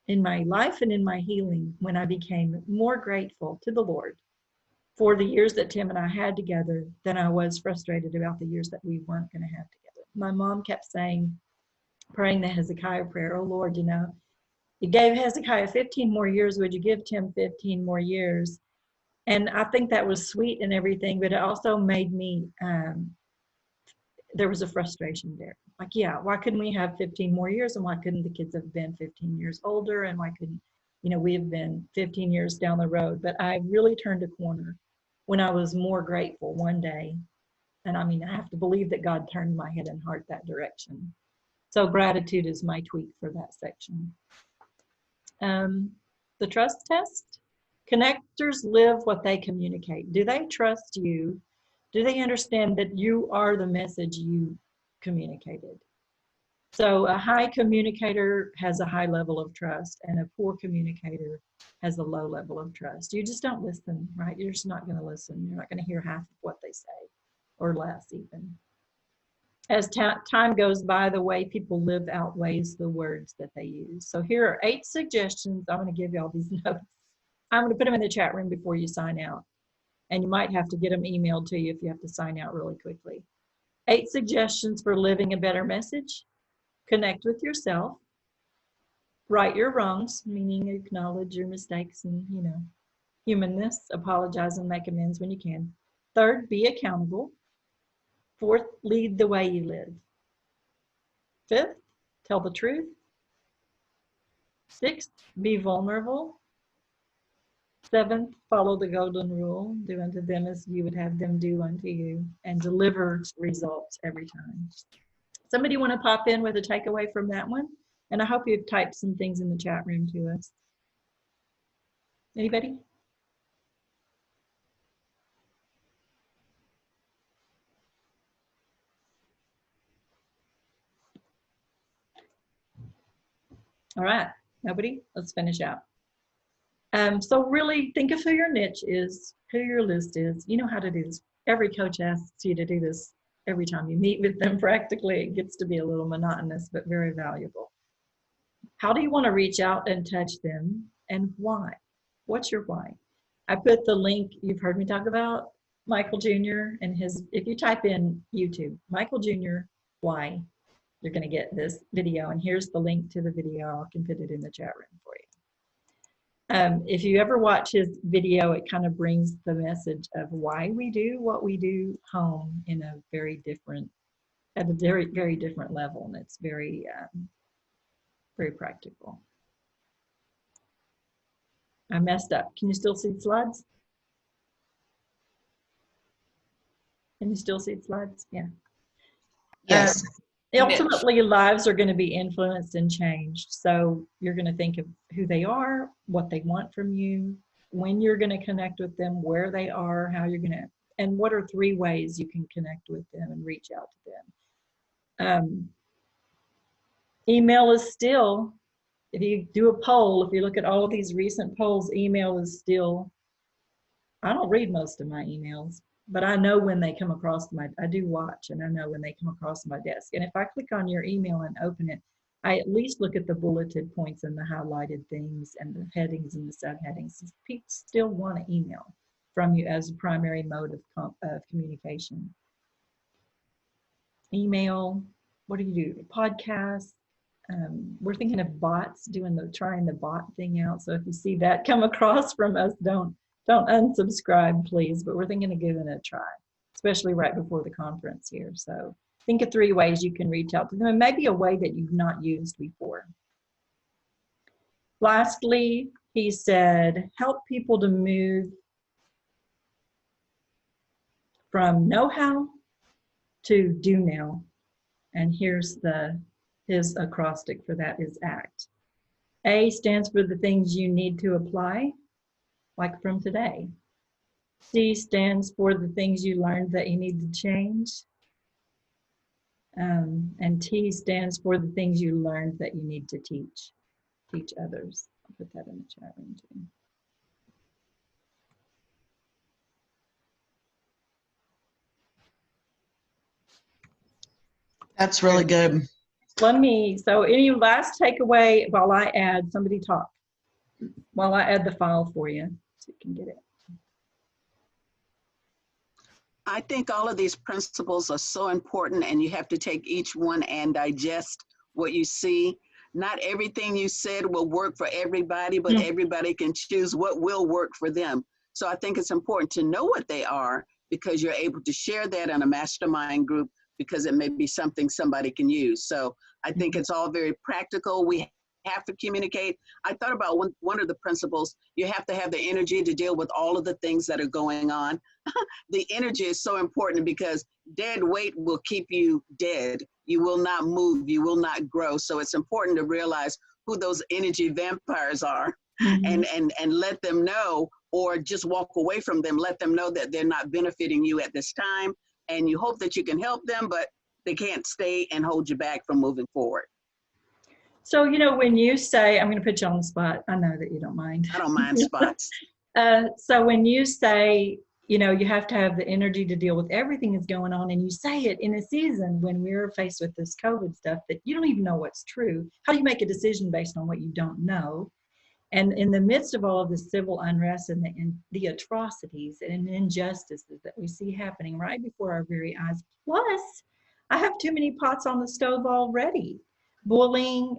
in my life and in my healing when I became more grateful to the Lord for the years that Tim and I had together than I was frustrated about the years that we weren't going to have together. My mom kept saying, praying the Hezekiah prayer, oh Lord, you know, you gave Hezekiah 15 more years, would you give Tim 15 more years? And I think that was sweet and everything, but it also made me, there was a frustration there. Like, yeah, why couldn't we have 15 more years? And why couldn't the kids have been 15 years older? And why couldn't, you know, we have been 15 years down the road? But I really turned a corner when I was more grateful one day. And I mean, I have to believe that God turned my head and heart that direction. So gratitude is my tweak for that section. The trust test. Connectors live what they communicate. Do they trust you? Do they understand that you are the message you communicated? So a high communicator has a high level of trust, and a poor communicator has a low level of trust. You just don't listen, right? You're just not going to listen. You're not going to hear half of what they say, or less even. As time goes by, the way people live outweighs the words that they use. So here are 8 suggestions. I'm going to give you all these notes. I'm going to put them in the chat room before you sign out. And you might have to get them emailed to you if you have to sign out really quickly. 8 suggestions for living a better message. Connect with yourself. Right your wrongs, meaning acknowledge your mistakes and, you know, humanness. Apologize and make amends when you can. 3rd, be accountable. 4th, lead the way you live. 5th, tell the truth. 6th, be vulnerable. 7th, follow the golden rule. Do unto them as you would have them do unto you, and deliver results every time. Somebody want to pop in with a takeaway from that one? And I hope you've typed some things in the chat room to us. Anybody? All right, nobody? Let's finish out. So really think of who your niche is, who your list is. You know how to do this. Every coach asks you to do this every time you meet with them. Practically, it gets to be a little monotonous, but very valuable. How do you want to reach out and touch them, and why? What's your why? I put the link, you've heard me talk about Michael Jr. and his, if you type in YouTube, Michael Jr. why, you're going to get this video, and here's the link to the video. I can put it in the chat room for you. If you ever watch his video, it kind of brings the message of why we do what we do home in a very different, at a very, very different level, and it's very, very practical. I messed up. Can you still see the slides? Can you still see the slides? Yeah. Yes. Ultimately, lives are going to be influenced and changed. So you're going to think of who they are, what they want from you, when you're going to connect with them, where they are, how you're going to, and what are 3 ways you can connect with them and reach out to them. Email is still, if you do a poll, if you look at all of these recent polls, email is still, I don't read most of my emails, but I know when they come across I do watch, and I know when they come across my desk. And if I click on your email and open it, I at least look at the bulleted points and the highlighted things and the headings and the subheadings. People still want to email from you as a primary mode of communication. Email, what do you do? Podcasts. We're thinking of bots, trying the bot thing out. So if you see that come across from us, don't unsubscribe, please. But we're thinking of giving it a try, especially right before the conference here. So think of 3 ways you can reach out to them, and maybe a way that you've not used before. Lastly, he said, help people to move from know-how to do now. And here's his acrostic for that is ACT. A stands for the things you need to apply, like from today. C stands for the things you learned that you need to change. And T stands for the things you learned that you need to teach others. I'll put that in the chat room too. That's really good. So any last takeaway while I add, somebody talk, while I add the file for you so you can get it. I think all of these principles are so important, and you have to take each one and digest what you see. Not everything you said will work for everybody, but everybody can choose what will work for them. So I think it's important to know what they are, because you're able to share that in a mastermind group, because it may be something somebody can use. So I think it's all very practical. We have to communicate. I thought about one of the principles. You have to have the energy to deal with all of the things that are going on. The energy is so important, because dead weight will keep you dead. You will not move. You will not grow. So it's important to realize who those energy vampires are, and let them know, or just walk away from them. Let them know that they're not benefiting you at this time. And you hope that you can help them, but they can't stay and hold you back from moving forward. So, when you say, I'm going to put you on the spot. I know that you don't mind. I don't mind spots. So when you say, you have to have the energy to deal with everything that's going on, and you say it in a season when we're faced with this COVID stuff that you don't even know what's true, how do you make a decision based on what you don't know? And in the midst of all of the civil unrest and the atrocities and injustices that we see happening right before our very eyes, plus I have too many pots on the stove already, boiling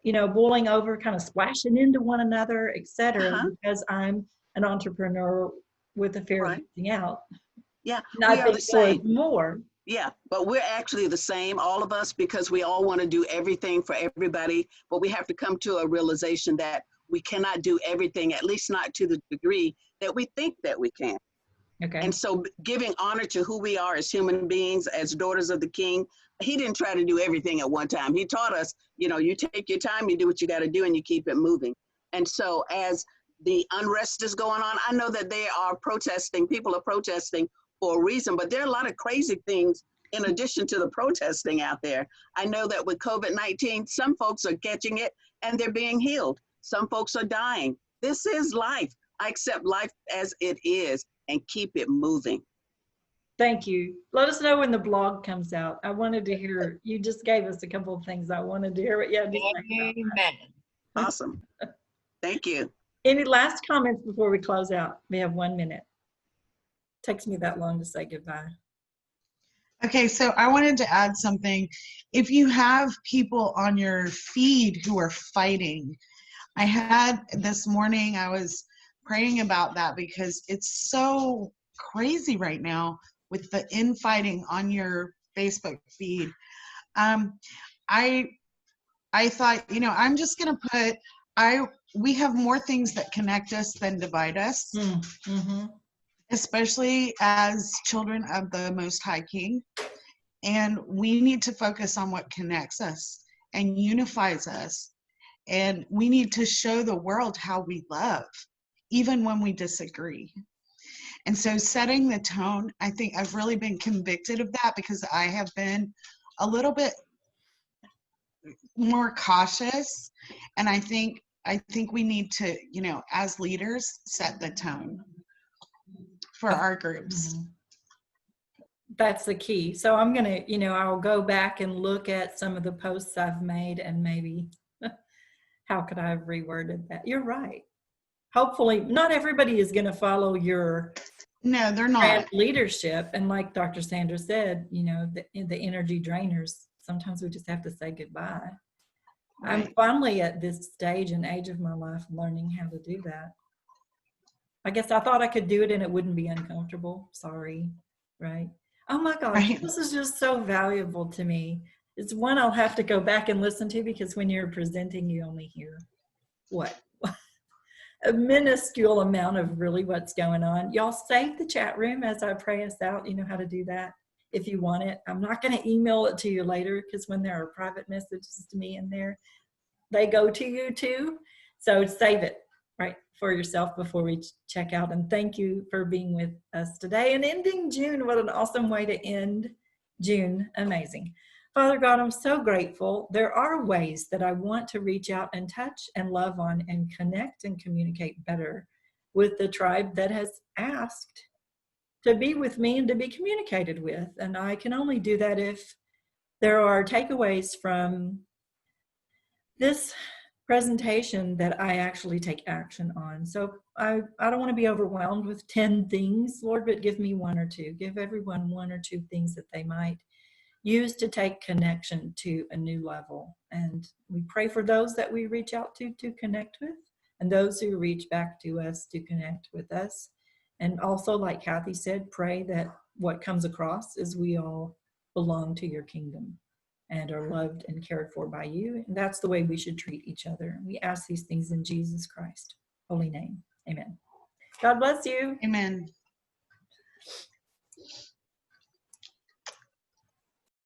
over, kind of splashing into one another, etc. Because I'm an entrepreneur with a fear of missing out. Yeah, and I think there's more. Yeah, but we're actually the same, all of us, because we all want to do everything for everybody, but we have to come to a realization that we cannot do everything, at least not to the degree that we think that we can. Okay. And so giving honor to who we are as human beings, as daughters of the King. He didn't try to do everything at one time. He taught us, you take your time, you do what you got to do, and you keep it moving. And so as the unrest is going on, I know that they are protesting, people are protesting for a reason, but there are a lot of crazy things in addition to the protesting out there. I know that with COVID-19, some folks are catching it and they're being healed. Some folks are dying. This is life. I accept life as it is and keep it moving. Thank you. Let us know when the blog comes out. I wanted to hear, you just gave us a couple of things I wanted to hear. Yeah, Amen. Awesome. Thank you. Any last comments before we close out? We have 1 minute. Takes me that long to say goodbye. Okay, so I wanted to add something. If you have people on your feed who are fighting, I had this morning, I was praying about that because it's so crazy right now with the infighting on your Facebook feed. I thought, I'm just gonna put, we have more things that connect us than divide us, especially as children of the Most High King. And we need to focus on what connects us and unifies us. And we need to show the world how we love, even when we disagree. And so setting the tone, I think I've really been convicted of that because I have been a little bit more cautious, and I think we need to, you know, as leaders, set the tone for our groups. That's the key. So I'm gonna, you know, I'll go back and look at some of the posts I've made and maybe how could I have reworded that? You're right. Hopefully not everybody is gonna follow your No, they're not. leadership, and like Dr. Sandra said, you know, the energy drainers, sometimes we just have to say goodbye. I'm Right. finally at this stage and age of my life learning how to do that. I guess I thought I could do it and it wouldn't be uncomfortable. Sorry, right? Oh my gosh, Right. this is just so valuable to me. It's one I'll have to go back and listen to, because when you're presenting, you only hear what? A minuscule amount of really what's going on. Y'all save the chat room as I pray us out. You know how to do that if you want it. I'm not going to email it to you later, because when there are private messages to me in there, they go to you too. So save it right for yourself before we check out. And thank you for being with us today and ending June. What an awesome way to end June. Amazing. Father God, I'm so grateful. There are ways that I want to reach out and touch and love on and connect and communicate better with the tribe that has asked to be with me and to be communicated with. And I can only do that if there are takeaways from this presentation that I actually take action on. So I don't want to be overwhelmed with 10 things, Lord, but give me one or two. Give everyone one or two things that they might use to take connection to a new level. And we pray for those that we reach out to connect with, and those who reach back to us to connect with us. And also, like Kathy said, pray that what comes across is we all belong to your kingdom and are loved and cared for by you. And that's the way we should treat each other. We ask these things in Jesus Christ's holy name. Amen. God bless you. Amen.